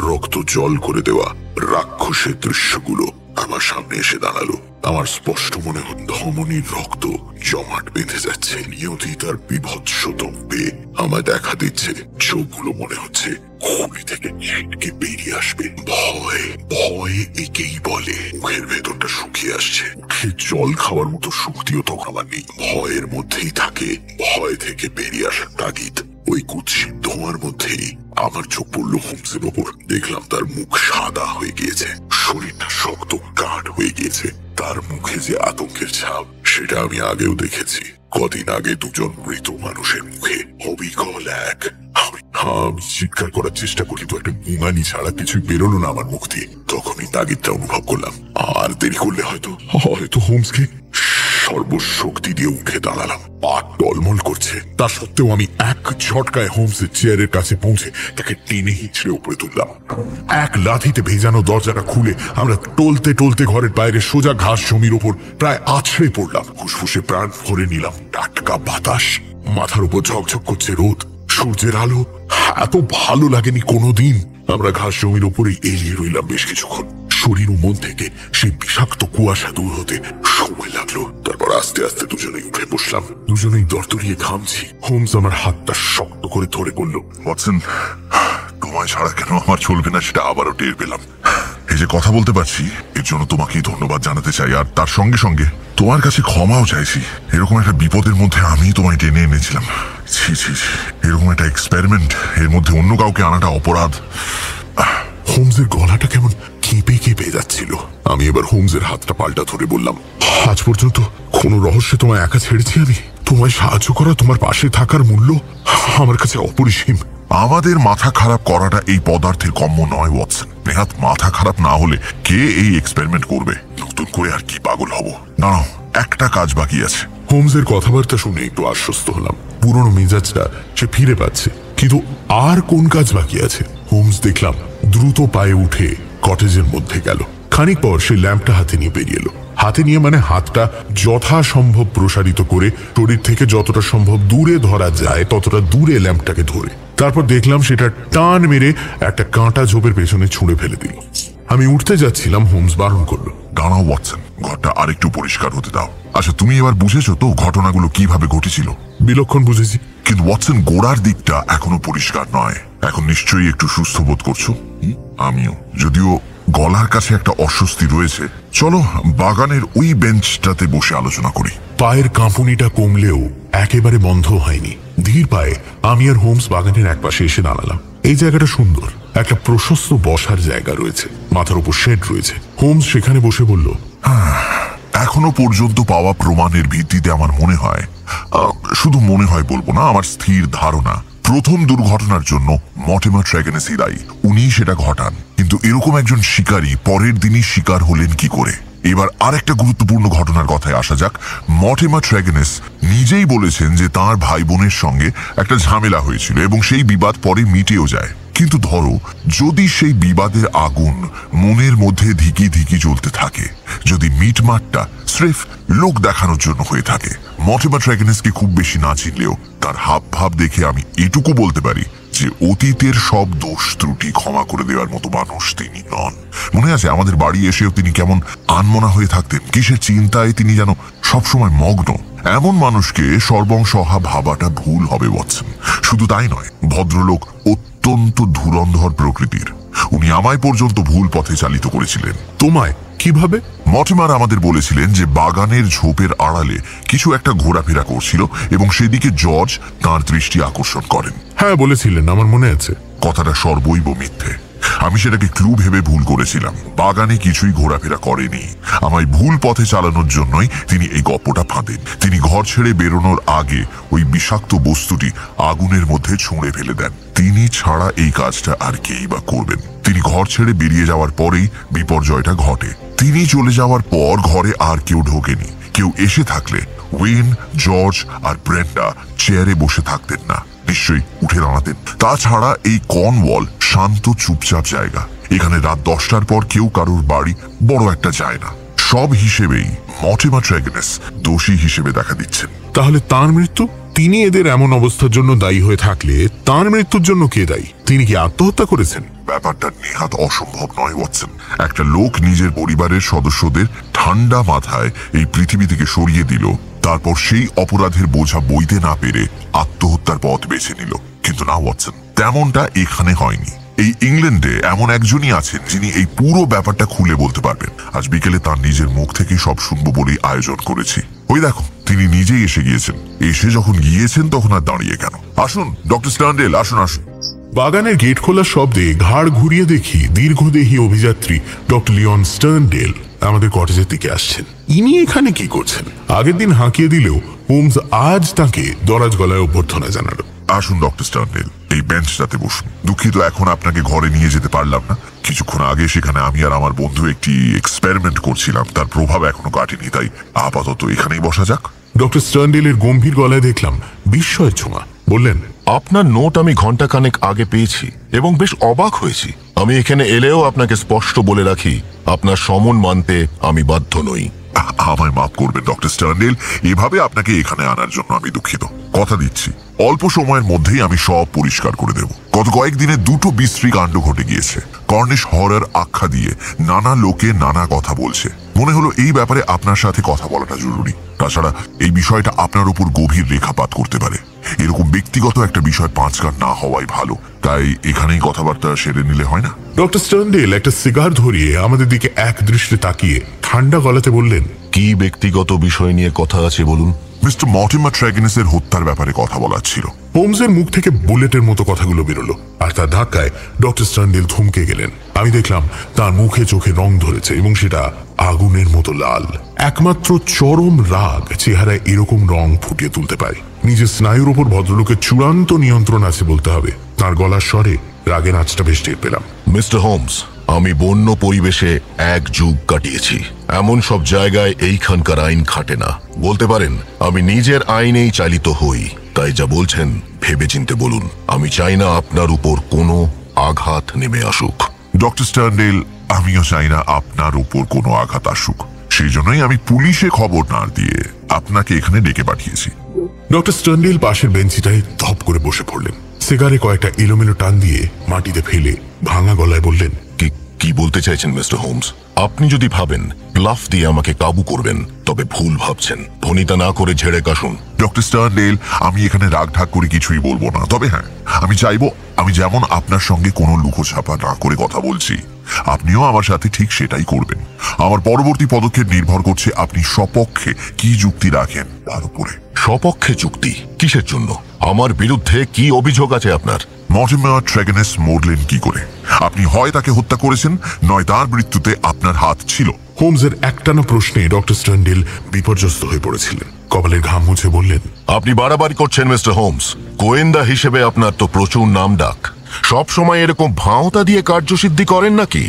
রক্ত জল করে দেওয়া রাক্ষসের দৃশ্যগুলো আমার সামনে এসে দাঁড়ালো। আমার স্পষ্ট মনে হয় ধমনীর রক্ত জমাট বেঁধে যাচ্ছে। নিয়তি তার বিভৎস তম্পে আমায় দেখা দিচ্ছে। চোখগুলো মনে হচ্ছে খুলি থেকে ছিটকে বেরিয়ে আসবে। ভয়, ভয় একেই বলে। মুখের ভেতরটা শুকিয়ে আসছে। মুখে জল খাওয়ার মতো শক্তিও তখন আমার নেই। ভয়ের মধ্যেই থাকে ভয় থেকে বেরিয়ে আসার তাগিদ। ওই কুৎসিত ধোঁয়ার মধ্যেই আমার চোখ পড়ল হোমসের ওপর। দেখলাম তার মুখ সাদা হয়ে গিয়েছে, শরীরটা শক্ত কাঠ হয়ে গিয়েছে। তার মুখে যে আতঙ্কের ছাপ, সেটা আমি আগেও দেখেছি। কদিন আগে দুজন মৃত মানুষের মুখে অবিকল এক। আমি চিৎকার করার চেষ্টা করি, তো একটা গুঙানি ছাড়া কিছুই বেরোলো না আমার মুখ দিয়ে। তখনই তাগিদটা অনুভব করলাম, আর দেরি করলে হয়তো হোমসকে সর্বশক্তি দিয়ে উঠে দাঁড়ালাম। পা টলমল করছে, তা সত্ত্বেও আমি এক ঝটকায় হোমসের চেয়ারের কাছে পৌঁছে তাকে টেনে হিঁচড়ে উপরে তুললাম। এক লাথিতে ভেজানো দরজাটা খুলে আমরা টলতে টলতে ঘরের বাইরে সোজা ঘাস জমির ওপর প্রায় আছড়ে পড়লাম। ফুসফুসে প্রাণ ভরে নিলাম টাটকা বাতাস। মাথার উপর ঝকঝক করছে রোদ, সূর্যের আলো। এত ভালো লাগেনি কোনোদিন। আমরা ঘাস জমির ওপরে এলিয়ে রইলাম বেশ কিছুক্ষণ। শরীর ও মন থেকে সেই বিষাক্ত কুয়াশা দূর হতে সময় লাগলো। তারপর আস্তে আস্তে দুজনেই উঠে বসলাম। দুজনেই দরদরিয়ে ঘামছি। হোমস আমার হাতটা শক্ত করে ধরে বলল, ওয়াটসন, তোমায় ছাড়া কেন আমার চলবে না সেটা আবারও টের পেলাম। এই যে কথা বলতে পারছি এর জন্য তোমাকেই ধন্যবাদ জানাতে চাই, আর তার সঙ্গে সঙ্গে তোমার কাছে ক্ষমাও চাইছি। এরকম একটা বিপদের মধ্যে আমি তোমায় টেনে এনেছিলাম। ছি ছি ছি, এরকম একটা এক্সপেরিমেন্ট, এর মধ্যে অন্য কাউকে আনাটা অপরাধ। হোমসের গলাটা কেমন কেঁপে কেঁপে যাচ্ছিল। আমি এবার হোমসের হাতটা পাল্টা ধরে বললাম, আজ পর্যন্ত কোনো রহস্যে তোমায় একা ছেড়েছি আমি? তোমায় সাহায্য করা, তোমার পাশে থাকার মূল্য আমার কাছে অপরিসীম। আমাদের মাথা খারাপ করাটা এই পদার্থের কম্য নয় ওয়াটসন। নেহাত মাথা খারাপ না হলে কে এই এক্সপেরিমেন্ট করবে? নতুন করে আর কি পাগল হব? না, একটা কাজ বাকি আছে। হোমসের কথাবার্তা শুনে একটু আশ্বস্ত হলাম। পুরনো মেজাজটা সে ফিরে পাচ্ছে। কিন্তু আর কোন কাজ বাকি আছে? হোমস দেখলাম দ্রুত পায়ে উঠে কটেজের মধ্যে গেল। খানিক পর সে ল্যাম্পটা হাতে নিয়ে বেরিয়ে এলো। হাতে নিয়ে মানে হাতটা যথাসম্ভব প্রসারিত করে শরীর থেকে যতটা সম্ভব দূরে ধরা যায় ততটা দূরে ল্যাম্পটাকে ধরে। তারপর দেখলাম সেটা টান মেরে একটা কাঁটা ঝোপের পেছনে ছুঁড়ে ফেলে দিল। আমি উঠতে যাচ্ছিলাম, হোমস বারণ করলো, দাঁড়াও ওয়াটসন, ঘরটা আরেকটু পরিষ্কার হতে দাও। আচ্ছা, তুমি এবার বুঝেছো তো ঘটনাগুলো কিভাবে ঘটেছিল? বিলক্ষণ বুঝেছি। কিন্তু ওয়াটসন, গোড়ার দিকটা এখনো পরিষ্কার নয়। এখন নিশ্চয়ই একটু সুস্থ বোধ করছো। আমিও, যদিও গলার কাছে একটা অস্বস্তি রয়েছে। চলো বাগানের ওই বেঞ্চটাতে বসে আলোচনা করি। পায়ের কাঁপুনিটা কমলেও একেবারে বন্ধ হয়নি। ধীর পায়ে আমি আর হোমস বাগানের একপাশে এসে দাঁড়ালাম। এই জায়গাটা সুন্দর, একটা প্রশস্ত বসার জায়গা রয়েছে, মাথার উপর শেড রয়েছে। হোমস সেখানে বসে বলল, এখনো পর্যন্ত পাওয়া প্রমাণের ভিত্তিতে আমার মনে হয়, শুধু মনে হয় বলবো না, আমার স্থির ধারণা, প্রথম দুর্ঘটনার জন্য মর্টিমার ট্রেগেনেসই দায়ী। উনিই সেটা ঘটান। কিন্তু এরকম একজন শিকারী পরের দিনই শিকার হলেন কি করে? এবার আরেকটা গুরুত্বপূর্ণ ঘটনার কথায় আসা যাক। মর্টিমার ট্রেগেনেস নিজেই বলেছেন যে তার ভাই বোনের সঙ্গে একটা ঝামেলা হয়েছিল এবং সেই বিবাদ পরে মিটেও যায়। কিন্তু ধরো, যদি সেই বিবাদের আগুন মনের মধ্যে ধিকি ধিকি জ্বলতে থাকে, যদি মিটমাটটা স্রেফ লোক দেখানোর জন্য হয়ে থাকে, মর্টিমার ট্রেগেনেসকে খুব বেশি না চিনলেও তার হাব ভাব দেখে আমি এটুকু বলতে পারি যে অতীতের সব দোষ ত্রুটি ক্ষমা করে দেওয়ার মতো মানুষ তিনি নন। মনে আছে আমাদের বাড়ি এসেও তিনি কেমন আনমনা হয়ে থাকতেন, কিসের চিন্তায় তিনি যেন সবসময় মগ্ন। এমন মানুষকে সর্বংসহা ভাবাটা ভুল হবে ওয়াটসন। শুধু তাই নয়, ভদ্রলোক অত্যন্ত ধুরন্ধর প্রকৃতির। উনি আমায় পর্যন্ত ভুল পথে চালিত করেছিলেন। তোমায়? কিভাবে? মর্টিমার আমাদের বলেছিলেন যে বাগানের ঝোপের আড়ালে কিছু একটা ঘোরাফেরা করছিল এবং সেদিকে জর্জ তাঁর দৃষ্টি আকর্ষণ করেন। হ্যাঁ বলেছিলেন, আমার মনে আছে। কথাটা সর্বৈব মিথ্যে। আমি সেটাকে ক্লু ভেবে ভুল করেছিলাম। বাগানে কিছুই ঘোরাফেরা করেনি। আমায় ভুল পথে চালানোর জন্যই তিনি এই গপ্পটা ফাঁদেন। তিনি ঘর ছেড়ে বেরোনোর আগে ওই বিষাক্ত বস্তুটি আগুনের মধ্যে ছুঁড়ে ফেলে দেন। তিনি ছাড়া এই কাজটা আর কেই বা করবেন? তিনি ঘর ছেড়ে বেরিয়ে যাওয়ার পরেই বিপর্যয়টা ঘটে। তিনি চলে যাওয়ার পর ঘরে আর কেউ ঢোকেনি। কেউ এসে থাকলে ওয়েন, জর্জ আর ব্রেন্ডা চেয়ারে বসে থাকতেন না, নিশ্চয়ই উঠে দাঁড়াতেন। তাছাড়া এই কর্নওয়াল শান্ত চুপচাপ জায়গা। এখানে রাত 10টার পর কেউ কারোর বাড়ি বড় একটা যায় না। সব হিসেবেই মর্টিমার ট্রেগেনেস দোষী হিসেবে দেখা দিচ্ছেন। তাহলে তার মৃত্যু? তিনি এদের এমন অবস্থার জন্য দায়ী হয়ে থাকলে তার মৃত্যুর জন্য কে দায়ী? তিনি কি আত্মহত্যা করেছেন? ব্যাপারটা নেহাত অসম্ভব নয় ওয়াটসন। একটা লোক নিজের পরিবারের সদস্যদের ঠান্ডা মাথায় এই পৃথিবী থেকে সরিয়ে দিল, তারপর সেই অপরাধের বোঝা বইতে না পেরে আত্মহত্যার পথ বেছে নিল। কিন্তু না ওয়াটসন, তেমনটা এখানে হয়নি। এই ইংল্যান্ডে এমন একজনই আছেন যিনি এই পুরো ব্যাপারটা খুলে বলতে পারবেন। আজ বিকেলে তার নিজের মুখ থেকে সব শুনবো বলেই আয়োজন করেছি। ওই দেখো, তিনি নিজেই এসে গিয়েছেন। এসে যখন গিয়েছেন তখন আর দাঁড়িয়ে কেন? আসুন ডক্টর স্টার্নডেল, আসুন আসুন। বাগানের গেট খোলার শব্দে ঘাড় ঘুরিয়ে দেখি দীর্ঘদেহী অভিযাত্রী ডক্টর লিওন স্টার্নডেল আমাদের কটেজের দিকে আসছেন। ইনি এখানে কি করছেন? আগের দিন হাঁকিয়ে দিলেও হোমস আজ তাকে দরাজ গলায় অভ্যর্থনা জানালো। আসুন ডক্টর স্টার্নডেল, এই বেঞ্চটাতে বসুন। দুঃখিত এখন আপনাকে ঘরে নিয়ে যেতে পারলাম না। কিছুক্ষণ আগে সেখানে আমি আর আমার বন্ধু একটি এক্সপেরিমেন্ট করছিলাম, তার প্রভাব এখনো কাটেনি, তাই আপাতত এখানেই বসা যাক। ডক্টর স্টার্নডেলের গম্ভীর গলায় দেখলাম বিস্ময়ের ছোঁয়া। বললেন, আপনার নোট আমি ঘন্টাখানেক আগে পেয়েছি এবং বেশ অবাক হয়েছি। আমি এখানে এলেও আপনাকে স্পষ্ট বলে রাখি, আপনার সমন মানতে আমি বাধ্য নই। আমায় মাফ করবেন ডক্টর স্টার্নডেল, এভাবে আপনাকে এখানে আনার জন্য আমি দুঃখিত। কথা দিচ্ছি অল্প সময়ের মধ্যেই আমি সব পরিষ্কার করে দেব। গত কয়েকদিনে দুটো বিশ্রী কাণ্ড ঘটে গিয়েছে। কর্নিশ হরর আখ্যা দিয়ে নানা লোকে নানা কথা বলছে। মনে হলো এই ব্যাপারে আপনার সাথে কথা বলাটা জরুরি। তাছাড়া এই বিষয়টা আপনার উপর গভীর রেখাপাত করতে পারে। এরকম ব্যক্তিগত একটা বিষয় পাঁচকার না হওয়াই ভালো। তাই এখানেই কথাবার্তা সেরে নিলে হয় না? ডক্টর স্টার্নডেল একটা সিগার ধরিয়ে আমাদের দিকে এক দৃষ্টি তাকিয়ে ঠান্ডা গলাতে বললেন, কি ব্যক্তিগত বিষয় নিয়ে কথা আছে বলুন। মিস্টার মর্টিমার ট্রেগেনিসের হত্যার ব্যাপারে কথা বলার ছিল। হোমসের মুখ থেকে বুলেটের মতো কথাগুলো বেরোলো, আর তার ধাক্কায় ডক্টর স্টার্নডেল থমকে গেলেন। আমি দেখলাম তার মুখে চোখে রং ধরেছে এবং সেটা আগুনের মতো লাল। একমাত্র চরম রাগ চেহারায় এরকম রং ফুটিয়ে তুলতে পারে। নিজের স্নায়ুর উপর ভদ্রলোকের চূড়ান্ত নিয়ন্ত্রণ আছে বলতে হবে। তার গলার স্বরে রাগের আঁচটা বেশ টের পেলাম। মিস্টার হোমস, আমি বন্য পরিবেশে এক যুগ কাটিয়েছি। এমন সব জায়গায় এইখানকার আইন খাটে না। বলতে পারেন আমি নিজের আইনেই চালিত হই। তাই যা বলছেন ভেবে চিনতে বলুন। আমি চাই না আপনার উপর কোনো আঘাত নেমে আসুক। ডক্টর স্টার্নডেল, আমিও চাই না আপনার উপর কোনো আঘাত আসুক। সেই জন্যই আমি পুলিশে খবর না দিয়ে আপনাকে এখানে ডেকে পাঠিয়েছি। ডক্টর স্টার্নডেল পাশের বেঞ্চিটায় ধপ করে বসে পড়লেন। সিগারে কয়েকটা এলোমেলো টান দিয়ে মাটিতে ফেলে ভাঙা গলায় বললেন, কি বলতে চাইছেন মিস্টার হোমস? আপনি যদি ভাবেন ব্লাফ দিয়ে আমাকে কাবু করবেন তবে ভুল ভাবছেন। ভনিতা না করে ঝেড়ে কাশুন। ডক্টর স্টার্নডেল, আমি এখানে রাগ ঢাক করে কিছুই বলবো না। তবে হ্যাঁ, আমি চাইবো আমি যেমন আপনার সঙ্গে কোনো লুকোছাপা না করে কথা বলছি, আপনিও আমার সাথে ঠিক সেটাই করবেন। আমার পরবর্তী পদক্ষেপ নির্ভর করছে আপনি সপক্ষে কি যুক্তি রাখেন তার উপরে। সপক্ষে যুক্তি? কিসের জন্য? আমার বিরুদ্ধে কি অভিযোগ আছে আপনার? মর্টিমার ট্রেগেনিস মরলেন কি করে? আপনি হয় তাকে হত্যা করেছেন, নয় তার মৃত্যুতে আপনার হাত ছিল। হোমসের একটানা প্রশ্নে ডক্টর স্টার্নডেল বিপর্যস্ত হয়ে পড়েছিলেন। কপালের ঘাম মুছে বললেন, আপনি বাড়াবাড়ি করছেন মিস্টার হোমস। গোয়েন্দা হিসেবে আপনার তো প্রচুর নাম ডাক। সব সময় এরকম ভাঁওতা দিয়ে কার্যসিদ্ধি করেন নাকি?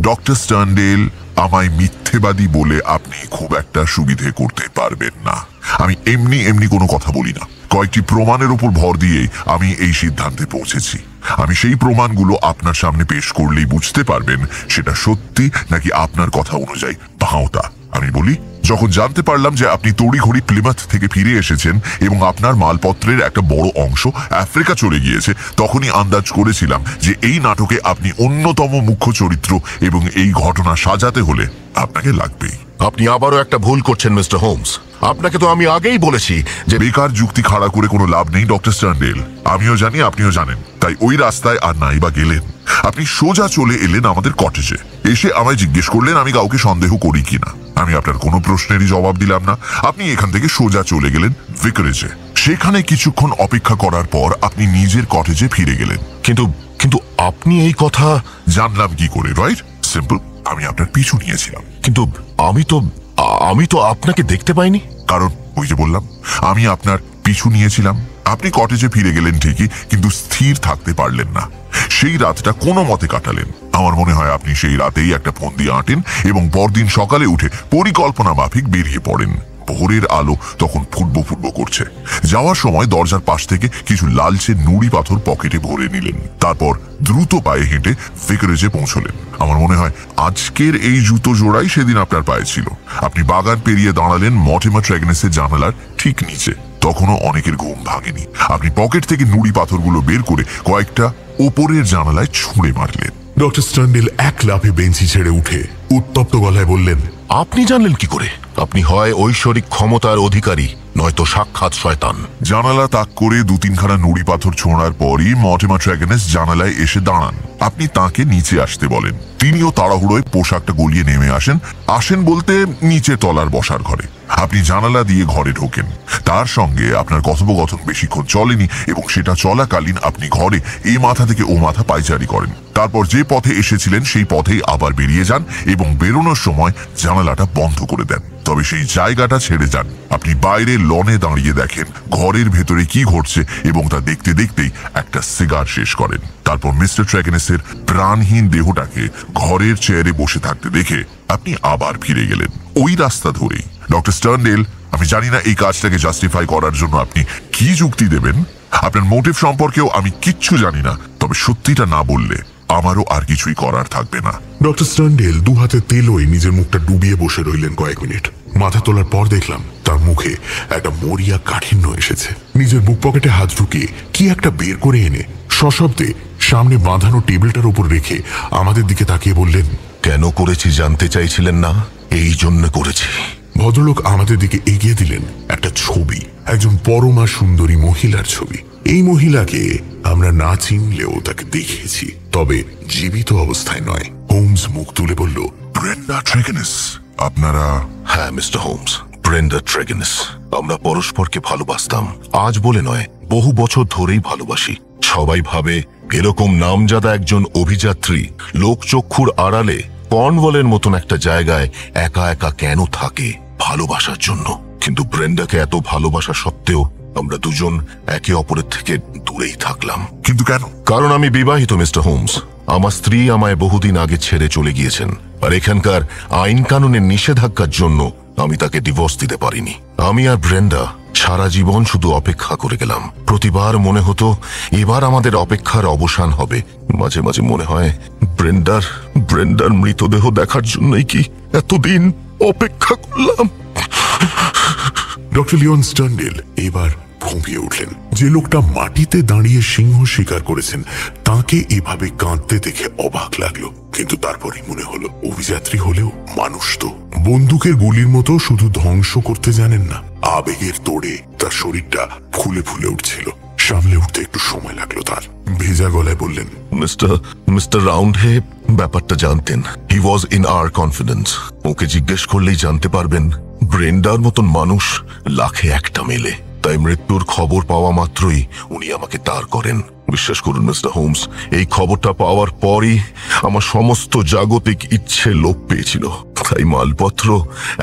ডক্টর স্টার্নডেল, আমায় মিথ্যেবাদী বলে আপনি খুব একটা সুবিধে করতে পারবেন না। আমি এমনি কোনো কথা বলি না। কয়েকটি প্রমাণের উপর ভর দিয়েই আমি এই সিদ্ধান্তে পৌঁছেছি। আমি সেই প্রমাণগুলো আপনার সামনে পেশ করলেই বুঝতে পারবেন সেটা সত্যি নাকি আপনার কথা অনুযায়ী ভাঁওতা। আমি বলি, যখন জানতে পারলাম যে আপনি তড়িঘড়ি প্লিমাথ থেকে ফিরে এসেছেন এবং আপনার মালপত্রের একটা বড় অংশ আফ্রিকা চলে গিয়েছে, তখনই আন্দাজ করেছিলাম যে এই নাটকে আপনি অন্যতম মুখ্য চরিত্র এবং এই ঘটনা সাজাতে হলে আপনাকে লাগবেই। আপনি আবারও একটা ভুল করছেন মিস্টার হোমস। আপনাকে তো আমি আগেই বলেছি যে বেকার যুক্তি খাড়া করে কোনো লাভ নেই ডক্টর স্টার্নডেল। আমিও জানি, আপনিও জানেন। তাই ওই রাস্তায় আর নাই বা গেলেন। আপনি সোজা চলে এলেন আমাদের কটেজে। এসে আমায় জিজ্ঞেস করলেন আমি কাউকে সন্দেহ করি কিনা। আমি আপনার কোনো প্রশ্নেরই জবাব দিলাম না। আপনি এখান থেকে সোজা চলে গেলেন ভিকারেজে। সেখানে কিছুক্ষণ অপেক্ষা করার পর আপনি নিজের কটেজে ফিরে গেলেন। কিন্তু আপনি এই কথা জানলাম কি করে? Right, simple. আমি আপনার পিছু নিয়েছিলাম। কিন্তু আমি তো আপনাকে দেখতে পাইনি। কারণ ওই যে বললাম, আমি আপনার পিছু নিয়েছিলাম। আপনি কটেজে ফিরে গেলেন ঠিকই, কিন্তু স্থির থাকতে পারলেন না। সেই রাতটা কোনো মতে কাটালেন। আমার মনে হয় আপনি সেই রাতেই একটা ফন্দি আঁটেন এবং পরদিন সকালে উঠে পরিকল্পনা মাফিক বেরিয়ে পড়েন। ভোরের আলো তখন ফুটবো করছে। যাওয়ার সময় দরজার পাশ থেকে কিছু লালচে নুড়ি পাথর পকেটে ভরে নিলেন। তারপর দ্রুত পায়ে হেঁটে ভিকারেজে পৌঁছলেন। আমার মনে হয় আজকের এই জুতো জোড়াই সেদিন আপনার পায়ে ছিল। আপনি বাগান পেরিয়ে দাঁড়ালেন মর্টিমার ট্রেগেনিসের জানালার ঠিক নিচে। তখনও অনেকের ঘুম ভাঙেনি। আপনি পকেট থেকে নুড়ি পাথরগুলো বের করে কয়েকটা ওপরের জানালায় ছুঁড়ে মারলেন। ডক্টর স্টার্নডেল এক লাফে বেঞ্চি ছেড়ে উঠে উত্তপ্ত গলায় বললেন, আপনি জানলেন কি করে? আপনি হয় ঐশ্বরিক ক্ষমতার অধিকারী, নয়তো সাক্ষাৎ শয়তান। জানালা তাক করে 2-3খানা নুড়ি পাথর ছোঁড়ার পরই মর্টিমার ট্রেগেনিস জানালায় এসে দাঁড়ান। আপনি তাকে নিচে আসতে বলেন। তিনিও তাড়াহুড়োয় পোশাকটা গলিয়ে নেমে আসেন বলতে নিচে তলার বসার ঘরে। আপনি জানালা দিয়ে ঘরে ঢোকেন। তার সঙ্গে আপনার কথোপকথন বেশিক্ষণ চলেনি এবং সেটা চলাকালীন আপনি ঘরে এ মাথা থেকে ও মাথা পায়চারি করেন। তারপর যে পথে এসেছিলেন সেই পথেই আবার বেরিয়ে যান এবং বেরোনোর সময় জানালাটা বন্ধ করে দেন। তবে সেই জায়গাটা ছেড়ে যান। আপনি বাইরে লনে দাঁড়িয়ে দেখেন ঘরের ভেতরে কি ঘটছে এবং তা দেখতে দেখতেই একটা সিগার শেষ করেন। তারপর মিস্টার ট্রেগেনিসের প্রাণহীন দেহটাকে ঘরের চেয়ারে বসে থাকতে দেখে আপনি আবার ফিরে গেলেন ওই রাস্তা ধরেই। ডক্টর স্টার্নডেল, আমি জানি না এই কাজটাকে জাস্টিফাই করার জন্য আপনি কি যুক্তি দেবেন। আপনার মোটিভ সম্পর্কেও আমি কিচ্ছু জানি না। তবে সত্যিটা না বললে আমারও আর কিছুই করার থাকবে না। ডক্টর স্টার্নডেল দু হাতে তেলোয় নিজের মুখটা ডুবিয়ে বসে রইলেন কয়েক মিনিট। মাথা তোলার পর দেখলাম তার মুখে একটা মরিয়া কাঠিন্য এসেছে। নিজের বুক পকেটে হাত ঢুকিয়ে কি একটা বের করে এনে সশব্দে সামনে বাঁধানো টেবিলটার উপর রেখে আমাদের দিকে তাকিয়ে বললেন, কেন করেছি জানতে চাইছিলেন না? এই জন্য করেছি। ভদ্রলোক আমাদের দিকে এগিয়ে দিলেন একটা ছবি, একজন পরমা সুন্দরী মহিলার ছবি। এই মহিলাকে আমরা না চিনলেও তাকে দেখেছি, তবে জীবিত অবস্থায় নয়। হোমস মুখ তুলে বলল, ব্রেন্ডা ট্রেগেনিস। আপনারা? হ্যাঁ মিস্টার হোমস, ব্রেন্ডা ট্রেগেনিস। আমরা পরস্পরকে ভালোবাসতাম, আজ বলে নয়, বহু বছর ধরেই ভালোবাসি। সবাই ভাবে এরকম নামজাদা একজন অভিযাত্রী লোকচক্ষুর আড়ালে কর্নওয়ালের মতন একটা জায়গায় একা একা কেন থাকে, ভালোবাসার জন্য। কিন্তু ব্রেন্ডাকে এত ভালোবাসা সত্ত্বেও আমরা দুজন একে অপরের থেকে দূরেই থাকলাম। কিন্তু কেন? কারণ আমি বিবাহিত মিস্টার হোমস। আমার স্ত্রী আমায় বহুদিন আগে ছেড়ে চলে গিয়েছেন, আর এখানকার আইন কানুনের নিষেধাজ্ঞার জন্য আমি তাকে ডিভোর্স দিতে পারিনি। আমি আর ব্রেন্ডা সারা জীবন শুধু অপেক্ষা করে গেলাম। প্রতিবার মনে হতো এবার আমাদের অপেক্ষার অবসান হবে। মাঝে মাঝে মনে হয় ব্রেন্ডার মৃতদেহ দেখার জন্যই কি এতদিন অপেক্ষা করলাম। ডক্টর লিওন স্টার্নডেল এবার ফুঁপিয়ে উঠলেন। যে লোকটা মাটিতে দাঁড়িয়ে সিংহ শিকার করেছেন তাকে এভাবে কাঁদতে দেখে অবাক লাগলো, কিন্তু তারপরেই মনে হলো অভিযাত্রী হলেও মানুষ তো। বন্দুকের গুলির মতো শুধু ধ্বংস করতে জানেন না, আবেগের তোড়ে তার শরীরটা ফুলে ফুলে উঠছিল। সামলে উঠতে একটু সময় লাগলো তার। ভেজা গলায় বললেন, মিস্টার রাউন্ডহে ব্যাপারটা জানতেন। হি ওয়াজ ইন আওয়ার কনফিডেন্স। ওকে জিজ্ঞেস করলেই জানতে পারবেন ব্রেন্ডার মতন মানুষ লাখে একটা মেলে। তাই মৃত্যুর খবর পাওয়া মাত্রই উনি আমাকে তাড় করেন। বিশ্বাস করুন মিস্টার হোমস, এই খবরটা পাওয়ার পরই আমার সমস্ত জাগতিক ইচ্ছে লোপ পেয়েছিল। তাই মালপত্র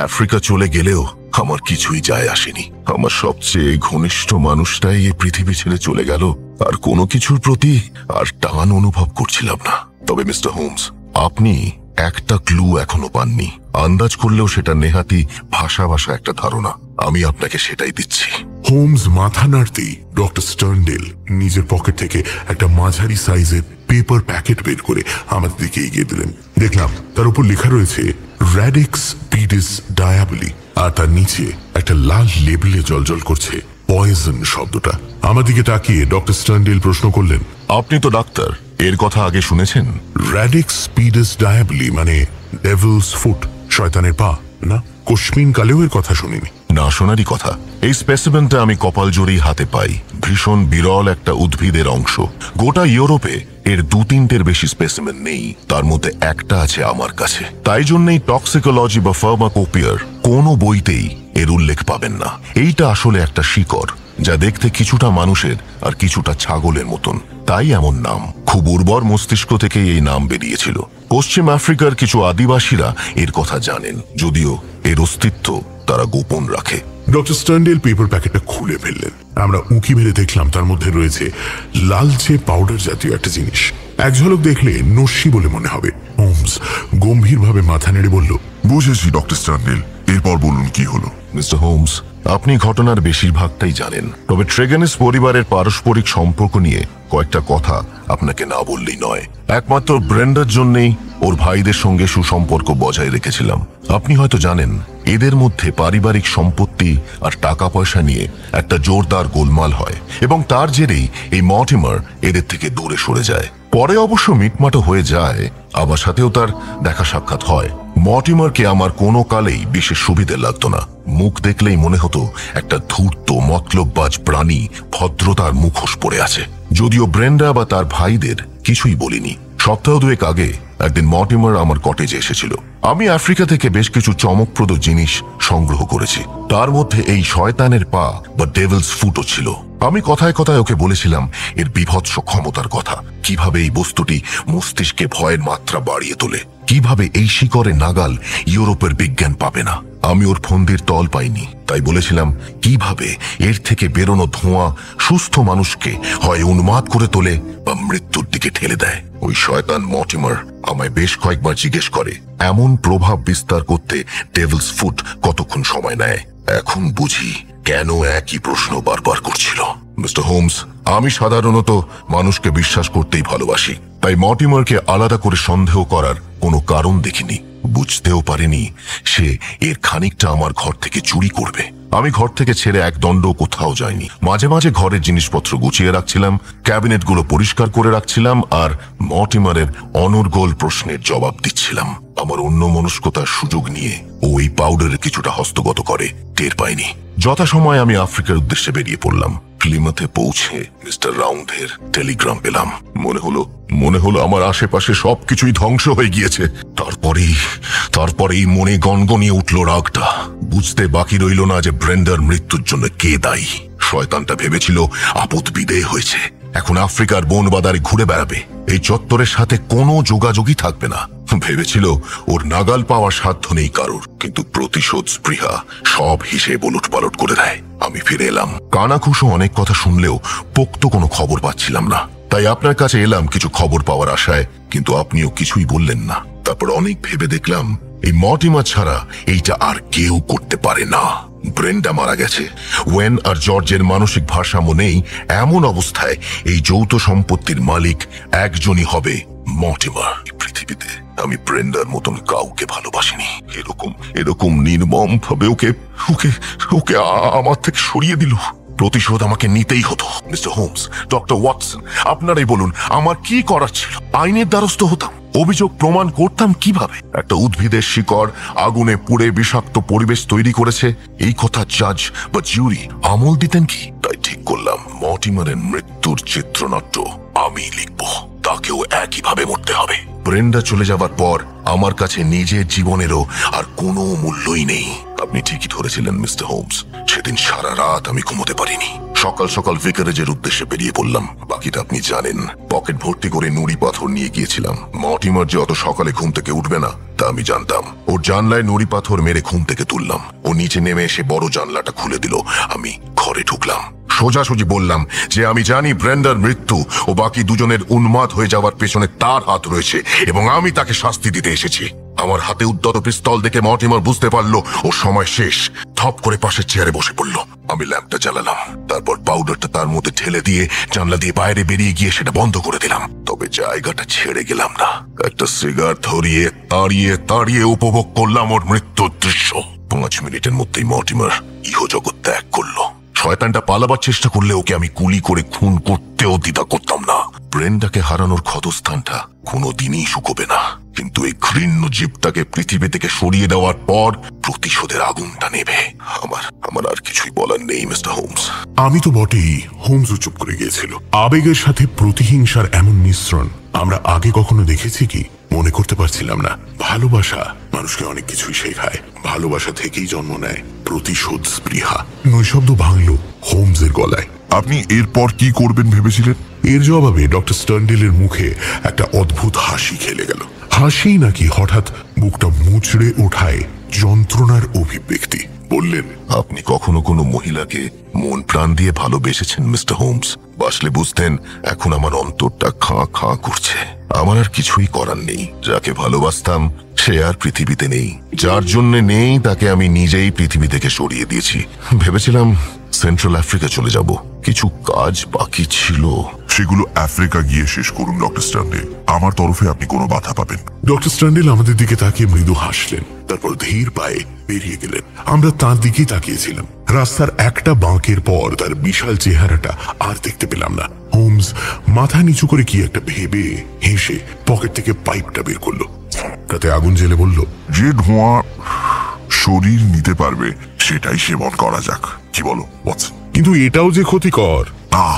আফ্রিকা চলে গেলেও আমার কিছুই যায় আসেনি। আমার সবচেয়ে ঘনিষ্ঠ মানুষটাই এই পৃথিবী ছেড়ে চলে গেল, আর কোনো কিছুর প্রতি আর টান অনুভব করছিলাম না। তবে মিস্টার হোমস, আপনি একটা ক্লু এখনো পাননি। আন্দাজ করলেও সেটা নেহাতি ভাষা একটা ধারণা। আমি আপনাকে সেটাই দিচ্ছি। হোমস মাথা নাড়তেই ডক্টর স্টার্নডেল নিজের পকেট থেকে একটা মাঝারি সাইজের পেপার প্যাকেট বের করে আমাদের দিকে এগিয়ে দিলেন। দেখলাম তার উপর লেখা রয়েছে র্যাডিক্স পিডিস ডায়াবলি, আর তার নিচে একটা লাল লেবেলে জলজল করছে পয়জন শব্দটা। আমার দিকে তাকিয়ে ডক্টর স্টার্নডেল প্রশ্ন করলেন, আপনি তো ডাক্তার, এর কথা আগে শুনেছেন? র্যাডিক্স পিডিস ডায়াবলি মানে ডেভিলস ফুট, শয়তানের পা না? কোশ্মিন কালেও এর কথা শুনিনি। না শোনারই কথা। এই স্পেসিমেনটা আমি কপাল জোরেই হাতে পাই। ভীষণ বিরল একটা উদ্ভিদের অংশ। গোটা ইউরোপে এর 2-3টের বেশি স্পেসিমেন নেই, তার মধ্যে একটা আছে আমার কাছে। তাই জন্যই টক্সিকোলজি বা ফার্মাকোপিয়ার কোনো বইতেই এর উল্লেখ পাবেন না। এইটা আসলে একটা শিকড়, যা দেখতে কিছুটা মানুষের আর কিছুটা ছাগলের মতন, তাই এমন নাম। খুব উর্বর মস্তিষ্ক থেকেই এই নাম বেরিয়েছিল। পশ্চিম আফ্রিকার কিছু আদিবাসীরা এর কথা জানেন, যদিও এর অস্তিত্ব তারা গোপন রাখে। ডক্টর স্টার্নডেল পেপার প্যাকেটটা খুলে ফেললেন। আমরা উঁকি মেরে দেখলাম তার মধ্যে রয়েছে লালচে পাউডার জাতীয় একটা জিনিস। এক ঝলক দেখলে নস্যি বলে মনে হবে। হোমস গম্ভীরভাবে মাথা নেড়ে বলল, বুঝেছি ডক্টর স্টার্নডেল, এরপর বলুন কি হলো। মিস্টার হোমস, আপনি ঘটনার বেশিরভাগটাই জানেন, তবে ট্রেগেনিস পরিবারের পারস্পরিক সম্পর্ক নিয়ে কয়েকটা কথা আপনাকে না বললেই নয়। একমাত্র ব্রেন্ডার জন্যই ওর ভাইদের সঙ্গে সুসম্পর্ক বজায় রেখেছিলাম। আপনি হয়তো জানেন এদের মধ্যে পারিবারিক সম্পত্তি আর টাকা পয়সা নিয়ে একটা জোরদার গোলমাল হয়, এবং তার জেরেই এই মর্টিমার এদের থেকে দূরে সরে যায়। পরে অবশ্য মিটমাটো হয়ে যায়, আমার সাথেও তার দেখা সাক্ষাৎ হয়। মর্টিমারকে আমার কোনো কালেই বিশেষ সুবিধে লাগতো না। মুখ দেখলেই মনে হতো একটা ধূর্ত মতলববাজ প্রাণী ভদ্রতার মুখোশ পড়ে আছে। যদিও ব্রেন্ডা বা তার ভাইদের কিছুই বলিনি। সপ্তাহ 2 আগে একদিন মর্টিমার আমার কটেজে এসেছিল। আমি আফ্রিকা থেকে বেশ কিছু চমকপ্রদ জিনিস সংগ্রহ করেছি, তার মধ্যে এই শয়তানের পা বা ডেভিলস ফুটও ছিল। আমি কথায় কথায় ওকে বলেছিলাম এর বিভৎস ক্ষমতার কথা, কিভাবে এই বস্তুটি মস্তিষ্কে ভয়ের মাত্রা বাড়িয়ে তোলে, কিভাবে এই শিকড়ে নাগাল ইউরোপের বিজ্ঞান পাবে না। আমি ওর ফন্দির তল পাইনি, তাই বলেছিলাম কিভাবে এর থেকে বেরোনো ধোঁয়া সুস্থ মানুষকে হয় উন্মাদ করে তোলে বা মৃত্যুর দিকে ঠেলে দেয়। ওই শয়তান মর্টিমার আমায় বেশ কয়েকবার জিজ্ঞেস করে এমন প্রভাব বিস্তার করতে ডেভিলস ফুট কতক্ষণ সময় নেয়। এখন বুঝি কেন একই প্রশ্ন বারবার করছিল। মিস্টার হোমস, আমি সাধারণত মানুষকে বিশ্বাস করতেই ভালোবাসি, তাই মর্টিমারকে আলাদা করে সন্দেহ করার কোনো কারণ দেখিনি। বুঝতেও পারিনি সে এর খানিকটা আমার ঘর থেকে চুরি করবে। আমি ঘর থেকে ছেড়ে এক দণ্ড কোথাও যাইনি। মাঝে মাঝে ঘরের জিনিসপত্র গুছিয়ে রাখছিলাম, ক্যাবিনেটগুলো পরিষ্কার করে রাখছিলাম, আর মর্টিমারের অনর্গল প্রশ্নের জবাব দিচ্ছিলাম। আমার অন্য মনস্কতার সুযোগ নিয়ে ও এই পাউডারের কিছুটা হস্তগত করে টের পাইনি। যথাসময়ে আমি আফ্রিকার উদ্দেশ্যে বেরিয়ে পড়লাম। প্লিমাথে পৌঁছে মিস্টার রাউন্ডের টেলিগ্রাম পেলাম। মনে হলো আমার আশেপাশে সবকিছুই ধ্বংস হয়ে গিয়েছে। তারপরেই মনে গনগনিয়ে উঠল রাগটা। বুঝতে বাকি রইল না যে ব্রেন্ডার মৃত্যুর জন্য কে দায়ী। শয়তানটা ভেবেছিল আপদ বিদেয় হয়েছে, এখন আফ্রিকার বন বাদারে ঘুরে বেড়াবে, এই চত্বরের সাথে কোনো যোগাযোগই থাকবে না। ভেবেছিল ওর নাগাল পাওয়ার সাধ্য নেই কারোর, কিন্তু প্রতিশোধ স্পৃহা সব হিসেব উলটপালট করে দেয়। আমি ফিরে এলাম। কানাঘুষো অনেক কথা শুনলেও পোক্ত কোনো খবর পাচ্ছিলাম না, তাই আপনার কাছে এলাম কিছু খবর পাওয়ার আশায়, কিন্তু আপনিও কিছুই বললেন না। তারপর অনেক ভেবে দেখলাম এই মর্টিমার ছাড়া এইটা আর কেউ করতে পারে না। ব্রেন্ডা মারা গেছে, ওয়েন আর জর্জের মানসিক ভারসাম্য নেই, এমন অবস্থায় এই যৌথ সম্পত্তির মালিক একজনই হবে, মর্টিমার। পৃথিবীতে আমি ব্রেন্ডার মতন কাউকে ভালোবাসিনি। এরকম নির্মম ভাবে ওকে আমার থেকে সরিয়ে দিল। প্রতিশোধ আমাকে নিতেই হতো। মিস্টার হোমস, ডক্টর ওয়াটসন, আপনারাই বলুন আমার কি করার ছিল? আইনের দ্বারস্থ হতাম, অভিযোগ প্রমাণ করতাম কিভাবে? একটা উদ্ভিদের শিকড় আগুনে পুড়ে বিষাক্ত পরিবেশ তৈরি করেছে, এই কথা জাজ বা জিউরি আমল দিতেন কি? তাই ঠিক করলাম মর্টিমারের মৃত্যুর চিত্রনাট্য আমি লিখব, তাকেও একইভাবে মরতে হবে। ব্রেন্ডা চলে যাবার পর আমার কাছে নিজের জীবনেরও আর কোনো মূল্যই নেই। আপনি ঠিকই ধরেছিলেন মিস্টার হোমস, সেদিন সারা রাত আমি ঘুমোতে পারিনি। সকাল সকাল ভিকারেজের উদ্দেশ্যে বেরিয়ে পড়লাম। বাকিটা আপনি জানেন। পকেট ভর্তি করে নুড়ি পাথর নিয়ে গিয়েছিলাম। মর্টিমার যে অত সকালে ঘুম থেকে উঠবে না তা আমি জানতাম। ওর জানলায় নুড়ি পাথর মেরে ঘুম থেকে তুললাম। ও নিচে নেমে এসে বড় জানলাটা খুলে দিল। আমি ঘরে ঢুকলাম। সোজাসুজি বললাম যে আমি জানি ব্রেন্ডার মৃত্যু ও বাকি দুজনের উন্মাদ হয়ে যাওয়ার পেছনে তার হাত রয়েছে, এবং আমি তাকে শাস্তি দিতে এসেছি। আমার হাতে উদ্যত পিস্তল দেখে মর্টিমার বুঝতে পারলো ওর সময় শেষ। থপ করে পাশের চেয়ারে বসে পড়ল। আমি ল্যাম্পটা জ্বালালাম, তারপর পাউডারটা তার মধ্যে ঢেলে দিয়ে জানলা দিয়ে বাইরে বেরিয়ে গিয়ে সেটা বন্ধ করে দিলাম। তবে জায়গাটা ছেড়ে গেলাম না। একটা সিগার ধরিয়ে তাড়িয়ে উপভোগ করলাম ওর মৃত্যুর দৃশ্য। 5 মিনিটের মধ্যেই মর্টিমার ইহজগৎ ত্যাগ করলো। শয়তানটা পালাবার চেষ্টা করলে ওকে আমি গুলি করে খুন করতেও দ্বিধা করতাম না। ব্রেন্ডাকে হারানোর ক্ষতস্থানটা কোনোদিনই শুকোবে না, কিন্তু এই ঘৃণ্য জীবটাকে পৃথিবী থেকে সরিয়ে দেওয়ার পর প্রতিশোধের আগুনটা নেবে। আমার আর কিছুই বলার নেই মিস্টার হোমস। আমি তো বটেই। হোমসও চুপ করে গিয়েছিল। আবেগের সাথে প্রতিহিংসার এমন মিশ্রণ আমরা আগে কখনো দেখেছি কি? মনে করতে পারছিলাম না। ভালোবাসা মানুষকে অনেক কিছুই শেখায়। ভালোবাসা থেকেই জন্ম নেয় প্রতিশোধ স্পৃহা। নৈশব্দ ভাঙল হোমসের গলায়। আপনি এরপর কি করবেন ভেবেছিলেন? এর জবাবে ডক্টর স্টার্নডেলের মুখে একটা অদ্ভুত হাসি খেলে গেল। হাসি নাকি হঠাৎ বুকটা মুচড়ে ওঠায় যন্ত্রণার অভিব্যক্তি। বললেন, আপনি কখনো কোনো মহিলাকে মন প্রাণ দিয়ে ভালোবেসেছেন মিস্টার হোমস? বাসলে বুঝতেন এখন আমার অন্তরটা খাঁ খাঁ করছে। আমার আর কিছুই করার নেই। যাকে ভালোবাসতাম সে আর পৃথিবীতে নেই। যার জন্য নেই তাকে আমি নিজেই পৃথিবী থেকে সরিয়ে দিয়েছি। ভেবেছিলাম সেন্ট্রাল আফ্রিকা চলে যাব, কিছু কাজ বাকি ছিল। সেগুলো আফ্রিকা গিয়ে শেষ করুন ডক্টর স্টার্নডেল। আমার তরফে আপনি কোনো বাধা পাবেন। ডক্টর স্টার্নডেল আমাদের দিকে তাকিয়ে মৃদু হাসলেন, তারপর ধীর পায়ে বেরিয়ে গেলেন। আমরা তার দিকেই তাকিয়েছিলাম। রাস্তার একটা বাঁকের পর তার বিশাল চেহারাটা আর দেখতে পেলাম না। হোমস মাথা নিচু করে কি একটা ভেবে হেসে পকেট থেকে পাইপটা বের করলো। তাতে আগুন জেলে বলল, যে ধোঁয়া শরীর নিতে পারবে সেটাই সেবন করা যাক। কি বলো ওয়াটসন? কিন্তু এটাও যে ক্ষতিকর।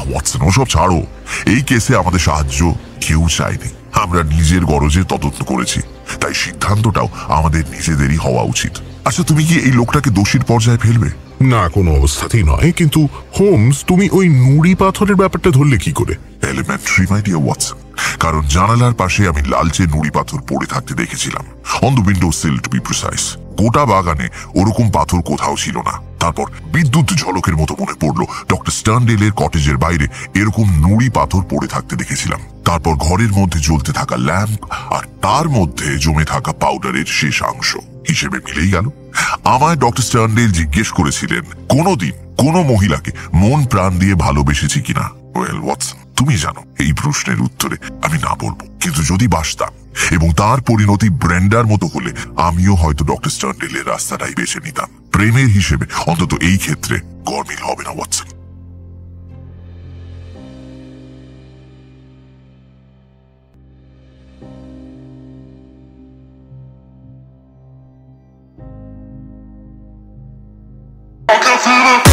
ওয়াটসন, ওসব ছাড়ো। এই কেসে আমাদের সাহায্য কেউ চায়নি। আমরা নিজের গরজে তদন্ত করেছি, তাই সিদ্ধান্তটাও আমাদের নিজেদেরই হওয়া উচিত। আচ্ছা, তুমি কি এই লোকটাকে দোষীর পর্যায়ে ফেলবে? না, কোনো অবস্থাতেই নয়। কিন্তু হোমস, তুমি ওই নুড়ি পাথরের ব্যাপারটা ধরলে কি করে? Elementary my dear Watson. কারণ জানালার পাশে আমি লালচে নুড়ি পাথর পড়ে থাকতে দেখেছিলাম। On the window seal two B precise. গোটা বাগানে ওরকম পাথর কোথাও ছিল না। তারপর বিদ্যুৎ ঝলকের মতো মনে পড়লো ডক্টর স্টার্নডেলের কটেজের বাইরে এরকম নুড়ি পাথর পড়ে থাকতে দেখেছিলাম। তারপর ঘরের মধ্যে জ্বলতে থাকা ল্যাম্প আর তার মধ্যে জমে থাকা পাউডারের শেষাংশ। হিসেবে মিলেই গেল। আমায় ডক্টর স্টার্নডেল জিজ্ঞেস করেছিলেন কোনোদিন কোনো মহিলাকে মন প্রাণ দিয়ে ভালোবেসেছি কিনা? ওয়েল ওয়াটসন, তুমি জানো এই প্রশ্নের উত্তরে আমি না বলবো, কিন্তু যদি বাসতাম এবং তার পরিণতি ব্রেন্ডার মতো হলে আমিও হয়তো ডক্টর স্টার্নডেলের রাস্তাটাই বেছে নিতাম। প্রেমের হিসেবে অন্তত এই ক্ষেত্রে গরমিল হবে না Watson. I can feel it.